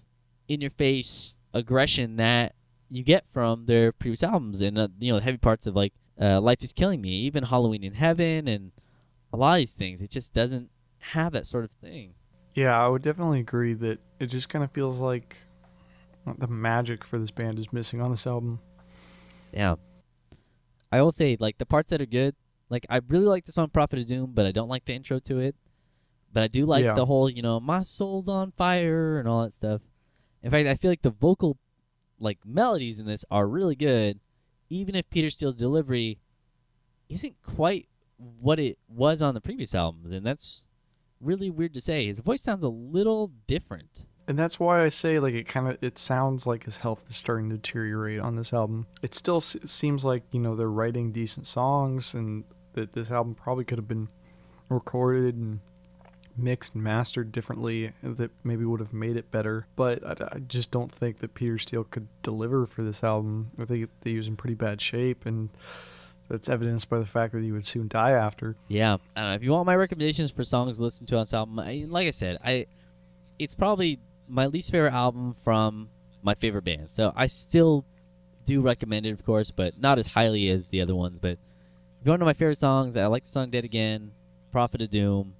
in-your-face aggression that you get from their previous albums, and the heavy parts of, like, Life is Killing Me, even Halloween in Heaven, and a lot of these things. It just doesn't have that sort of thing. Yeah, I would definitely agree that it just kind of feels like the magic for this band is missing on this album. Yeah. I will say, like, the parts that are good, like, I really like the song Prophet of Doom, but I don't like the intro to it. But I do like the whole, my soul's on fire and all that stuff. In fact, I feel like the vocal, like, melodies in this are really good, even if Peter Steele's delivery isn't quite what it was on the previous albums, and that's really weird to say. His voice sounds a little different. And that's why I say, like, it sounds like his health is starting to deteriorate on this album. It still seems like, they're writing decent songs, and that this album probably could have been recorded and mixed and mastered differently that maybe would have made it better. But I just don't think that Peter Steele could deliver for this album. I think he was in pretty bad shape, and that's evidenced by the fact that he would soon die after. Yeah. I don't know. If you want my recommendations for songs to listen to on this album, like I said, it's probably my least favorite album from my favorite band. So I still do recommend it, of course, but not as highly as the other ones. But if you want to know my favorite songs, I like the song Dead Again, Prophet of Doom,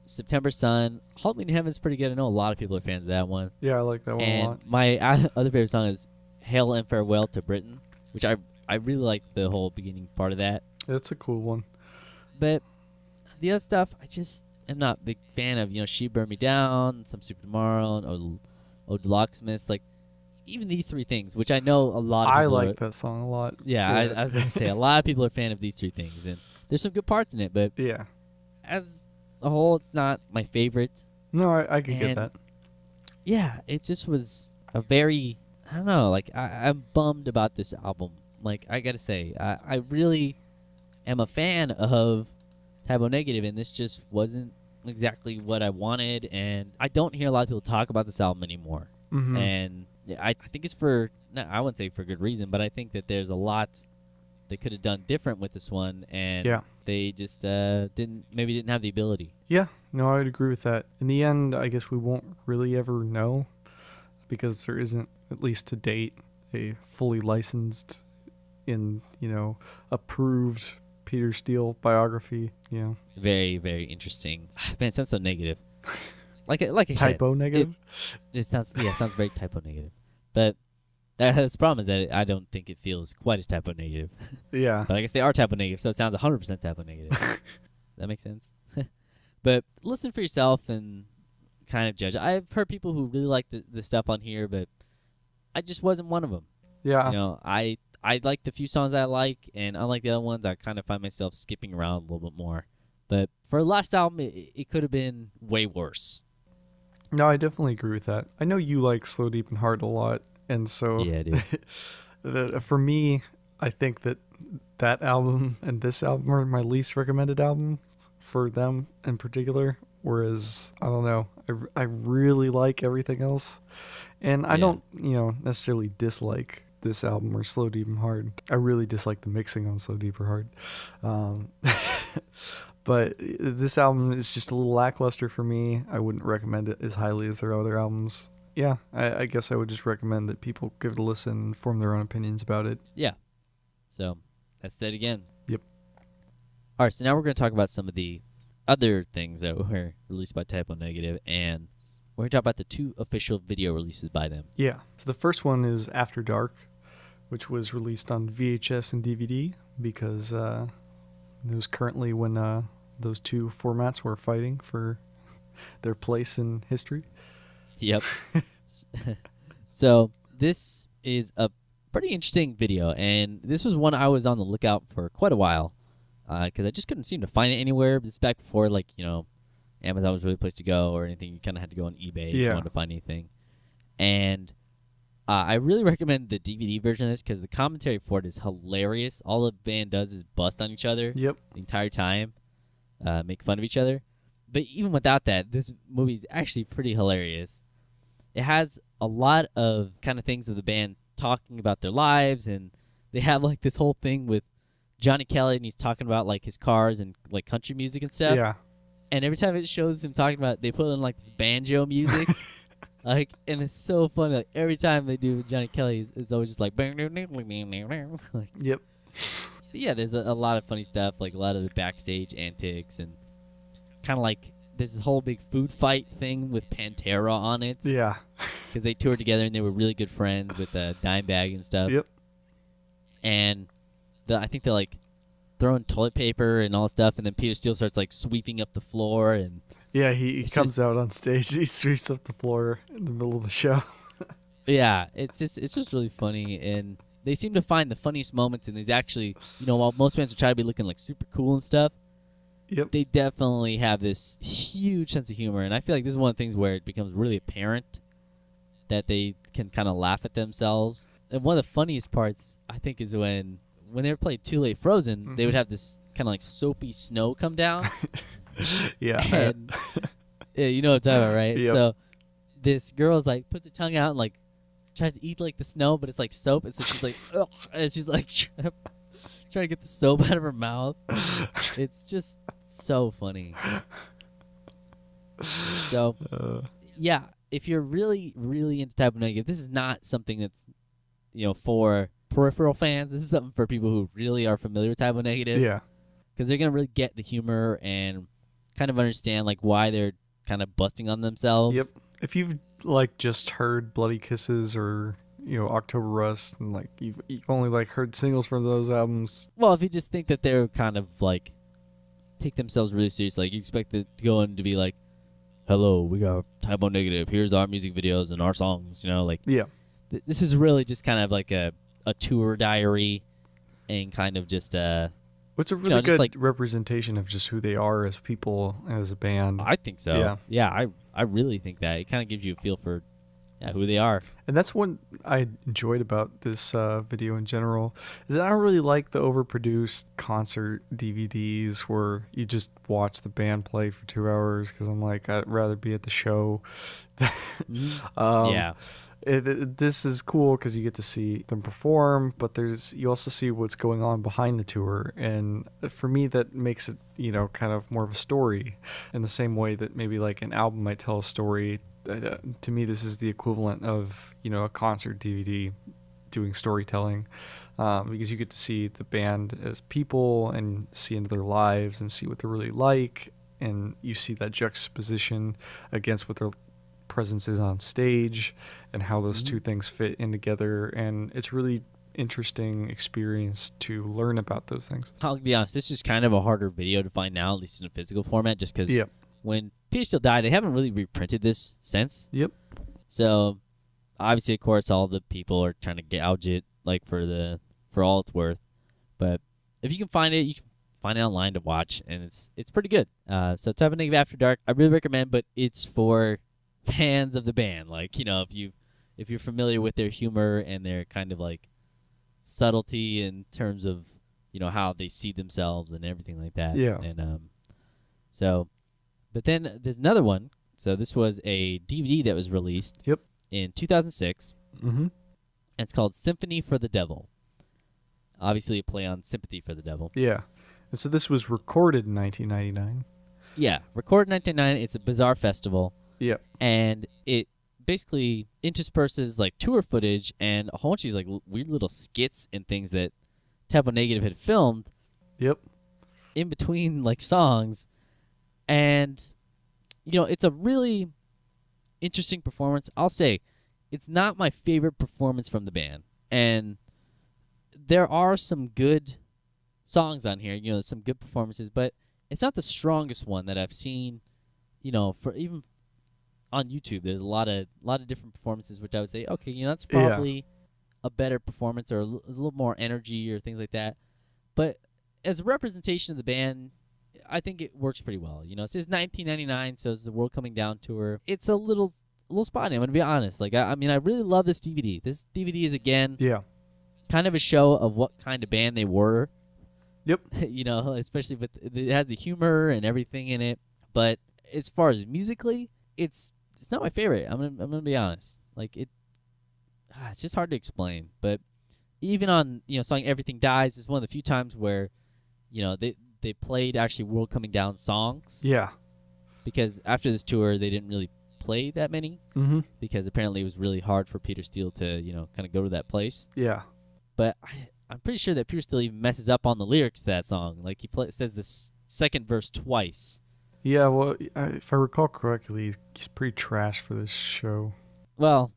September Sun. Halloween in Heaven is pretty good. I know a lot of people are fans of that one. Yeah, I like that one a lot. And my other favorite song is Hail and Farewell to Britain, which I really like the whole beginning part of that. It's a cool one. But the other stuff, I just am not a big fan of. She Burned Me Down, Some Super Tomorrow, and Oh Locksmiths. Like, even these three things, which I know a lot of people I like that song a lot. Yeah, I was going to say, a lot of people are a fan of these three things. And there's some good parts in it, but as a whole, it's not my favorite. No, I can get that. Yeah, it just was a very, I don't know, like, I'm bummed about this album. Like, I gotta say, I really am a fan of Typo Negative, and this just wasn't exactly what I wanted, and I don't hear a lot of people talk about this album anymore. And I think it's for, no, I wouldn't say for good reason, but I think that there's a lot they could have done different with this one, and they just didn't have the ability. Yeah, no, I would agree with that. In the end, I guess we won't really ever know, because there isn't, at least to date, a fully licensed and, approved Peter Steele biography. Very, very interesting. Man, it sounds so negative. Like I said, typo negative. It sounds very typo negative. But the problem is that I don't think it feels quite as typo negative. Yeah. But I guess they are typo negative, so it sounds 100% typo negative. That makes sense. But listen for yourself and kind of judge. I've heard people who really like the stuff on here, but I just wasn't one of them. Yeah. I like the few songs I like, and unlike the other ones, I kind of find myself skipping around a little bit more. But for a last album, it could have been way worse. No, I definitely agree with that. I know you like Slow, Deep, and Hard a lot, and so yeah, dude. For me, I think that album and this album are my least recommended albums for them in particular. Whereas, I don't know, I really like everything else, and I don't necessarily dislike this album or Slow, Deep, and Hard. I really dislike the mixing on Slow, Deep, or Hard. But this album is just a little lackluster for me. I wouldn't recommend it as highly as their other albums. Yeah, I guess I would just recommend that people give it a listen and form their own opinions about it. Yeah. So, that's that again. Yep. All right, so now we're going to talk about some of the other things that were released by Typo Negative, and we're going to talk about the 2 official video releases by them. Yeah. So the first one is After Dark, which was released on VHS and DVD because it was currently when those 2 formats were fighting for their place in history. Yep. So this is a pretty interesting video, and this was one I was on the lookout for quite a while because I just couldn't seem to find it anywhere. This is back before, Amazon was really a place to go or anything. You kind of had to go on eBay if you wanted to find anything. And I really recommend the DVD version of this because the commentary for it is hilarious. All the band does is bust on each other the entire time, make fun of each other. But even without that, this movie is actually pretty hilarious. It has a lot of kind of things of the band talking about their lives, and they have this whole thing with Johnny Kelly, and he's talking about his cars and country music and stuff. Yeah. And every time it shows him talking about it, they put in this banjo music. And it's so funny. Every time they do Johnny Kelly, it's always just Yep. Yeah, there's a lot of funny stuff, a lot of the backstage antics, and kind of there's this whole big food fight thing with Pantera on it. Yeah. Because they toured together and they were really good friends with Dimebag and stuff. Yep. And I think they're throwing toilet paper and all stuff, and then Peter Steele starts sweeping up the floor, and yeah, he comes out on stage, he sweeps up the floor in the middle of the show. Yeah, it's just really funny, and they seem to find the funniest moments, and these actually, while most bands are trying to be looking super cool and stuff, yep, they definitely have this huge sense of humor, and I feel like this is one of the things where it becomes really apparent that they can kind of laugh at themselves. And one of the funniest parts, I think, is when they were playing Too Late Frozen, they would have this kind of soapy snow come down. Yeah. And, yeah, you know what I'm talking about, right? Yep. So this girl's puts her tongue out and tries to eat the snow, but it's soap, and so she's ugh, and she's trying to get the soap out of her mouth. It's just so funny. So yeah, if you're really, really into Typo Negative, this is not something that's for peripheral fans. This is something for people who really are familiar with Typo Negative. Yeah, because they're gonna really get the humor and kind of understand why they're kind of busting on themselves. Yep. If you've just heard Bloody Kisses or October Rust, and you've only heard singles from those albums. Well, if you just think that they're kind of take themselves really seriously, you expect it to go in to be hello, we got Typo Negative. Here's our music videos and our songs. Yeah. This is really just kind of a tour diary, and kind of just It's a really good representation of just who they are as people and as a band. I think so. Yeah. Yeah, I really think that. It kind of gives you a feel for who they are. And that's what I enjoyed about this video in general, is that I don't really like the overproduced concert DVDs where you just watch the band play for 2 hours, because I'm like, I'd rather be at the show. Yeah. This is cool because you get to see them perform, but you also see what's going on behind the tour, and for me that makes it, kind of more of a story, in the same way that maybe like an album might tell a story. To me, this is the equivalent of a concert DVD doing storytelling, because you get to see the band as people and see into their lives and see what they're really like, and you see that juxtaposition against what their presence is on stage and how those two things fit in together, and it's really interesting experience to learn about those things. I'll be honest, this is kind of a harder video to find now, at least in a physical format, just because when Peter Steele died, they haven't really reprinted this since. Yep. So obviously, of course, all the people are trying to gouge it like for all it's worth. But if you can find it, you can find it online to watch, and it's pretty good. So it's Type of Negative After Dark. I really recommend, but it's for fans of the band. Like, if you're familiar with their humor and their kind of like subtlety in terms of how they see themselves and everything like that. Yeah. And but then there's another one. So this was a DVD that was released in 2006. Mm-hmm. And it's called Symphony for the Devil. Obviously a play on Sympathy for the Devil. Yeah. And so this was recorded in 1999. Yeah, recorded in 1999. It's a bizarre festival. Yep. And it basically intersperses like tour footage and a whole bunch of these like weird little skits and things that Type O Negative had filmed. Yep. In between like songs. And it's a really interesting performance. I'll say it's not my favorite performance from the band. And there are some good songs on here, some good performances, but it's not the strongest one that I've seen, for even on YouTube. There's a lot of different performances, which I would say, okay, that's probably a better performance, or there's a little more energy or things like that. But as a representation of the band, I think it works pretty well. It says 1999, so it's the World Coming Down tour. It's a little spotty, I'm going to be honest. Like, I really love this DVD. This DVD is, again, kind of a show of what kind of band they were. Yep. Especially it has the humor and everything in it. But as far as musically, it's not my favorite. I'm gonna be honest. Like, it's just hard to explain. But even on song Everything Dies is one of the few times where they played actually World Coming Down songs. Yeah. Because after this tour, they didn't really play that many. Mm-hmm. Because apparently it was really hard for Peter Steele to kind of go to that place. Yeah. But I'm pretty sure that Peter Steele even messes up on the lyrics to that song. Like, he says this second verse twice. Yeah, well, if I recall correctly, he's pretty trash for this show. Well,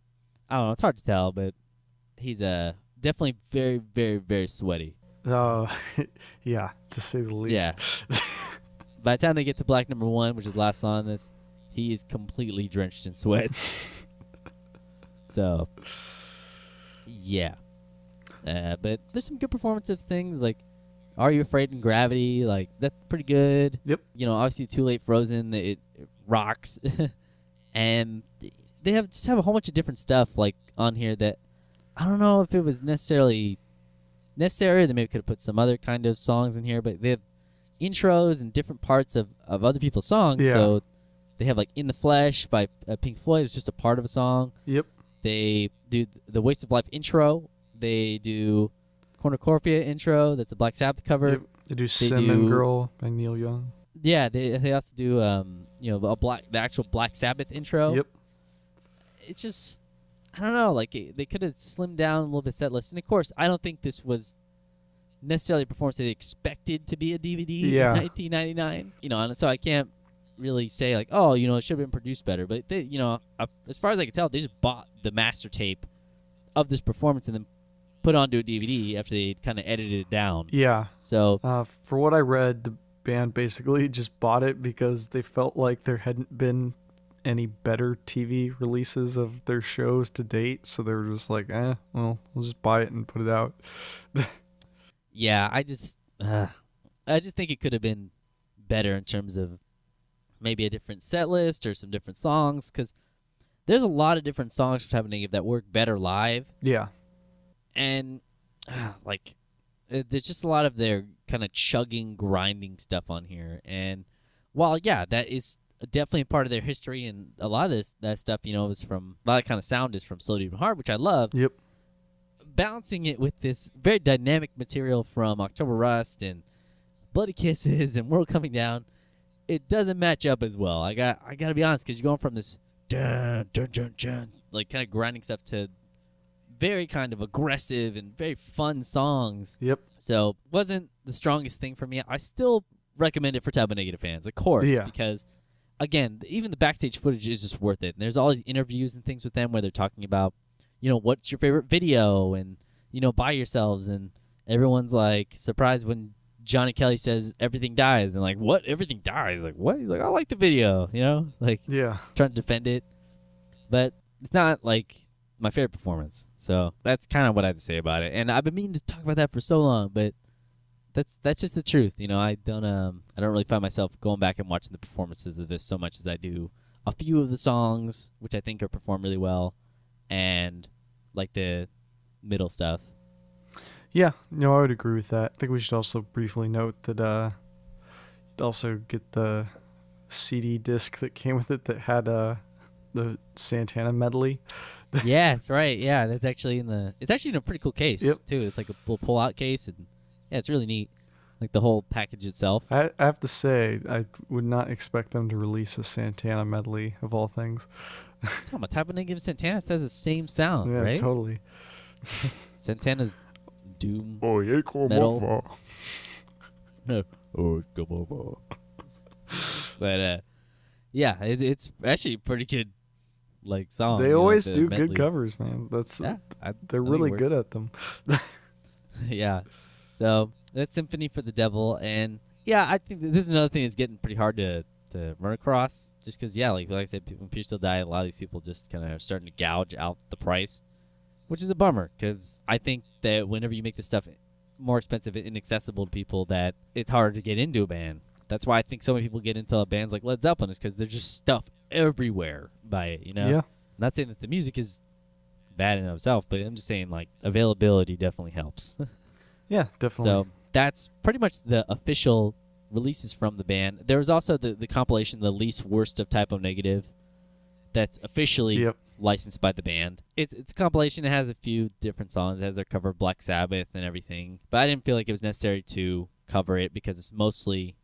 I don't know. It's hard to tell, but he's definitely very, very, very sweaty. Yeah, to say the least. Yeah. By the time they get to Black Number 1, which is the last song on this, he is completely drenched in sweat. So, yeah. But there's some good performances things, like Are You Afraid in Gravity? Like, that's pretty good. Yep. Obviously Too Late Frozen, it rocks. And they just have a whole bunch of different stuff like on here that I don't know if it was necessary. They maybe could have put some other kind of songs in here, but they have intros and different parts of other people's songs. Yeah. So they have like In the Flesh by Pink Floyd. It's just a part of a song. Yep. They do the Waste of Life intro. They do Cornucopia intro. That's a Black Sabbath cover. Yep. They do Cinnamon Girl by Neil Young. Yeah, they also do the actual Black Sabbath intro. Yep. It's just, I don't know, like they could have slimmed down a little bit set list. And of course, I don't think this was necessarily a performance that they expected to be a DVD in 1999. And so I can't really say like, oh, it should have been produced better. But they, as far as I can tell, they just bought the master tape of this performance and then put onto a DVD after they kind of edited it down. Yeah. So for what I read, the band basically just bought it because they felt like there hadn't been any better TV releases of their shows to date, so they were just like, well, we'll just buy it and put it out. Yeah, I just think it could have been better in terms of maybe a different set list or some different songs, because there's a lot of different songs from Type of Negative that work better live, Yeah. and like there's just a lot of their kind of chugging, grinding stuff on here. And while that is definitely a part of their history, and a lot of that stuff, is from a lot of kind of sound is from Slow Deep and Hard, which I love. Yep. Balancing it with this very dynamic material from October Rust and Bloody Kisses and World Coming Down, it doesn't match up as well. I got to be honest, because you're going from this dun, dun, dun, dun, like kind of grinding stuff to very kind of aggressive and very fun songs. Yep. So wasn't the strongest thing for me. I still recommend it for Type of Negative fans, of course, because again, even the backstage footage is just worth it. And there's all these interviews and things with them where they're talking about, what's your favorite video, and By Yourselves, and everyone's like surprised when Johnny Kelly says everything dies, and like, what, everything dies? Like, what? He's like, I like the video, like trying to defend it, but it's not like my favorite performance. So that's kind of what I have to say about it. And I've been meaning to talk about that for so long, but that's just the truth. I don't really find myself going back and watching the performances of this so much as I do a few of the songs, which I think are performed really well, and like the middle stuff. Yeah, no, I would agree with that. I think we should also briefly note that you'd also get the CD disc that came with it that had the Santana medley. Yeah, that's right. Yeah, that's actually it's actually in a pretty cool case too. It's like a little pull-out case, and it's really neat. Like the whole package itself. I have to say, I would not expect them to release a Santana medley of all things. Talking about Type of Negative Santana, it has the same sound, Yeah, right? Totally. Santana's doom metal. No. But it's actually a pretty good song. They always do medley. good covers, man. They're really good at them. Yeah. So that's Symphony for the Devil, and I think this is another thing that's getting pretty hard to run across, just because like I said, when people still die, a lot of these people just kind of are starting to gouge out the price, which is a bummer, because I think that whenever you make this stuff more expensive and inaccessible to people, that it's harder to get into a band. That's why I think so many people get into bands like Led Zeppelin, is because there's just stuff everywhere by it, Yeah. I'm not saying that the music is bad in and of itself, but I'm just saying availability definitely helps. Yeah, definitely. So that's pretty much the official releases from the band. There was also the compilation, The Least Worst of Type O Negative, that's officially licensed by the band. It's a compilation. It has a few different songs. It has their cover of Black Sabbath and everything. But I didn't feel like it was necessary to cover it, because it's mostly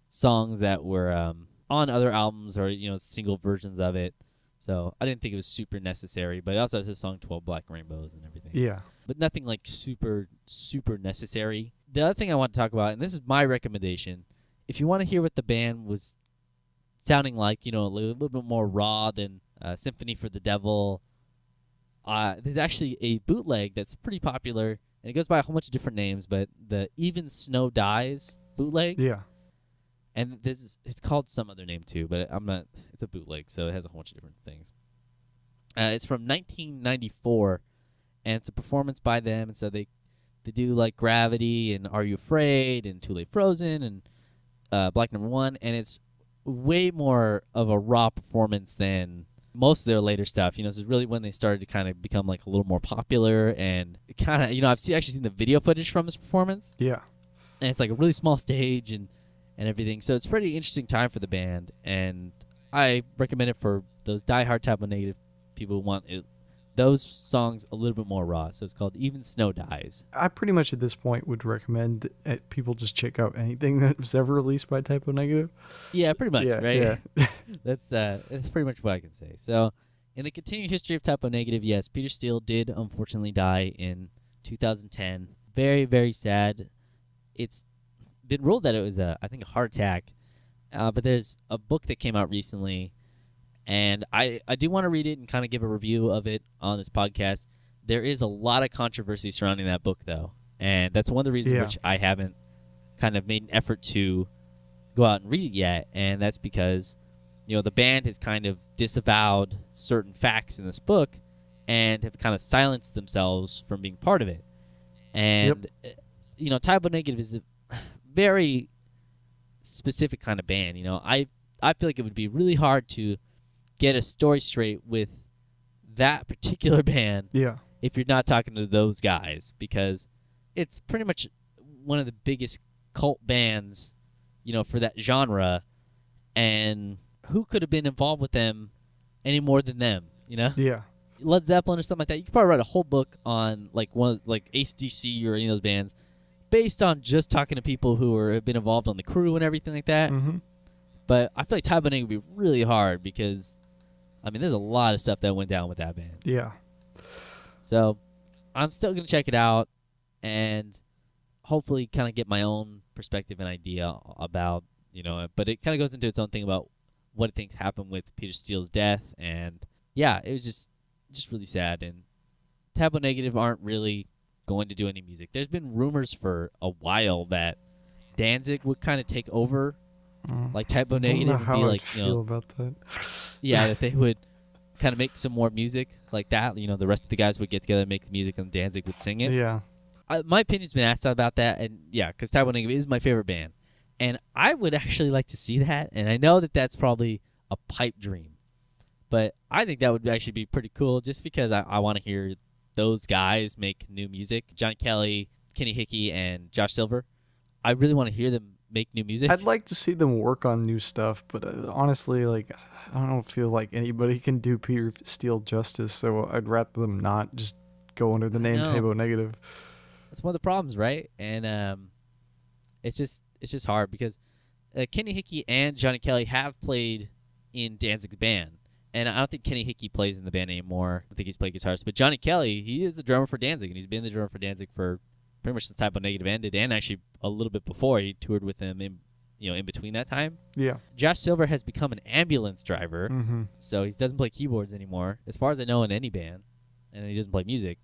songs that were on other albums or single versions of it. So I didn't think it was super necessary. But it also has a song 12 Black Rainbows and everything. Yeah. But nothing super, super necessary. The other thing I want to talk about, and this is my recommendation, if you want to hear what the band was sounding like, a little bit more raw than Symphony for the Devil, there's actually a bootleg that's pretty popular, and it goes by a whole bunch of different names, but the Even Snow Dies bootleg. Yeah. And it's called some other name too, but it's a bootleg, so it has a whole bunch of different things. It's from 1994, and it's a performance by them, and so they do Gravity and Are You Afraid and Too Late Frozen and Black Number One, and it's way more of a raw performance than most of their later stuff. This is really when they started to kind of become a little more popular, and kind of I've actually seen the video footage from this performance. Yeah, and it's a really small stage and everything, so it's a pretty interesting time for the band, and I recommend it for those diehard Type O Negative people who want those songs a little bit more raw. So it's called Even Snow Dies. I pretty much at this point would recommend that people just check out anything that was ever released by Type O Negative. Yeah, pretty much, right? Yeah. That's pretty much what I can say. So in the continued history of Type O Negative, yes, Peter Steele did unfortunately die in 2010. Very, very sad. It's been ruled that it was I think a heart attack, but there's a book that came out recently, and I do want to read it and kind of give a review of it on this podcast. There is a lot of controversy surrounding that book, though, and that's one of the reasons which I haven't kind of made an effort to go out and read it yet, and that's because the band has kind of disavowed certain facts in this book and have kind of silenced themselves from being part of it. And Type O Negative is a very specific kind of band. I feel like it would be really hard to get a story straight with that particular band Yeah. if you're not talking to those guys, because it's pretty much one of the biggest cult bands, for that genre, and who could have been involved with them any more than them, Yeah. Led Zeppelin or something like that. You could probably write a whole book on like AC/DC or any of those bands based on just talking to people who have been involved on the crew and everything like that. Mm-hmm. But I feel like Type O Negative would be really hard because, there's a lot of stuff that went down with that band. Yeah. So I'm still going to check it out and hopefully kind of get my own perspective and idea about, but it kind of goes into its own thing about what it thinks happened with Peter Steele's death. And yeah, it was just really sad. And Type O Negative aren't really going to do any music. There's been rumors for a while that Danzig would kind of take over like Type O Negative and be like, feel about that. Yeah, that they would kind of make some more music like that. The rest of the guys would get together and make the music, and Danzig would sing it. Yeah. My opinion's been asked about that, and yeah, because Type O Negative is my favorite band, and I would actually like to see that. And I know that that's probably a pipe dream, but I think that would actually be pretty cool, just because I want to hear those guys make new music. Johnny Kelly, Kenny Hickey, and Josh Silver. I really want to hear them make new music. I'd like to see them work on new stuff, but honestly, like, I don't feel like anybody can do Peter Steele justice, so I'd rather them not just go under the name Type O Negative. That's one of the problems, right? And it's just hard because Kenny Hickey and Johnny Kelly have played in Danzig's band, and I don't think Kenny Hickey plays in the band anymore. I think he's played guitarist, but Johnny Kelly, he is the drummer for Danzig, and he's been the drummer for Danzig for pretty much since Type O Negative ended, and actually a little bit before. He toured with them in between that time. Yeah. Josh Silver has become an ambulance driver, Mm-hmm. so he doesn't play keyboards anymore, as far as I know, in any band, and he doesn't play music.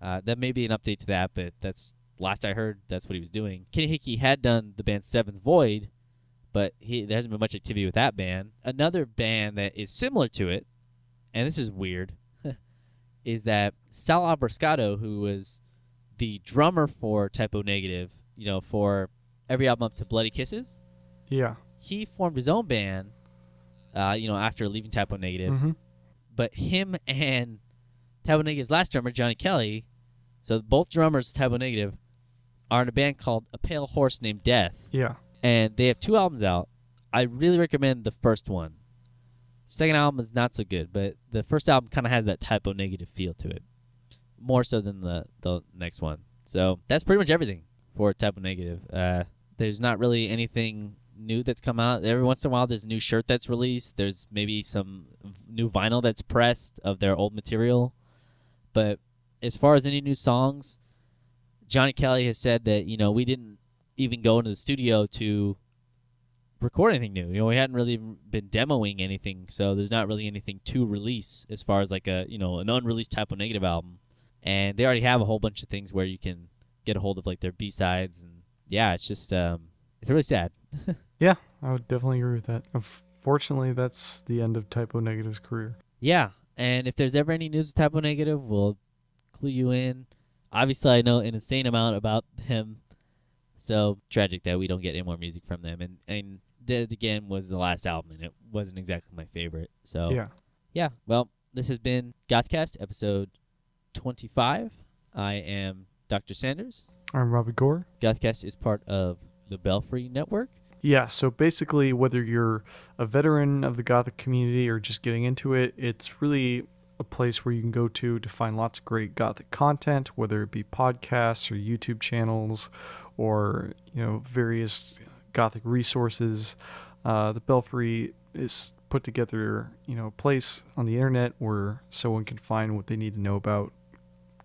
That may be an update to that, but that's last I heard, that's what he was doing. Kenny Hickey had done the band Seventh Void, but there hasn't been much activity with that band. Another band that is similar to it, and this is weird, is that Sal Abrascato, who was the drummer for Type O Negative, for every album up to Bloody Kisses. Yeah. He formed his own band, after leaving Type O Negative. Mm-hmm. But him and Type O Negative's last drummer, Johnny Kelly, so both drummers of Type O Negative, are in a band called A Pale Horse Named Death. Yeah. And they have 2 albums out. I really recommend the first one. Second album is not so good, but the first album kind of has that Type O Negative feel to it, more so than the next one. So that's pretty much everything for Type O Negative. There's not really anything new that's come out. Every once in a while there's a new shirt that's released. There's maybe some new vinyl that's pressed of their old material. But as far as any new songs, Johnny Kelly has said that, we didn't even go into the studio to record anything new. We hadn't really been demoing anything, so there's not really anything to release as far as like an unreleased Type O Negative album. And they already have a whole bunch of things where you can get a hold of like their B-sides, and yeah, it's just it's really sad. Yeah, I would definitely agree with that. Unfortunately, that's the end of Type O Negative's career. Yeah, and if there's ever any news of Type O Negative, we'll clue you in. Obviously, I know an insane amount about him, so tragic that we don't get any more music from them. And that, again, was the last album, and it wasn't exactly my favorite. So, yeah. Well, this has been GothCast, episode 25. I am Dr. Sanders. I'm Robbie Gore. GothCast is part of the Belfry Network. Yeah, so basically, whether you're a veteran of the Gothic community or just getting into it, it's really a place where you can go to find lots of great Gothic content, whether it be podcasts or YouTube channels or, various Gothic resources. The Belfry is put together, a place on the internet where someone can find what they need to know about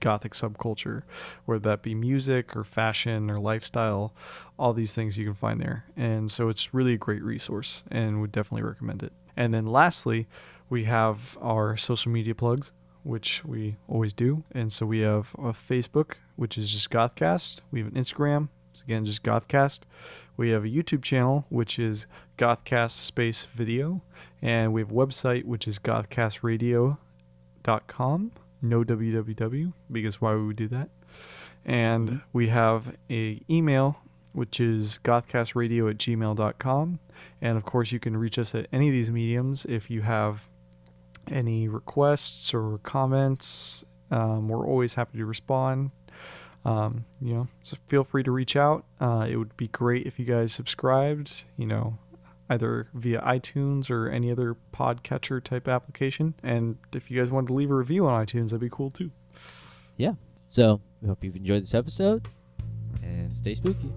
Gothic subculture, whether that be music or fashion or lifestyle. All these things you can find there, and so it's really a great resource and would definitely recommend it. And then lastly, we have our social media plugs, which we always do. And so we have a Facebook, which is just GothCast. We have an Instagram, it's again just GothCast. We have a YouTube channel, which is GothCast space video, and we have a website, which is gothcastradio.com. No www, because why would we do that? And we have a email, which is gothcastradio@gmail.com. And of course, you can reach us at any of these mediums if you have any requests or comments. We're always happy to respond. So feel free to reach out. It would be great if you guys subscribed, either via iTunes or any other podcatcher type application. And if you guys wanted to leave a review on iTunes, that'd be cool too. Yeah. So we hope you've enjoyed this episode, and stay spooky.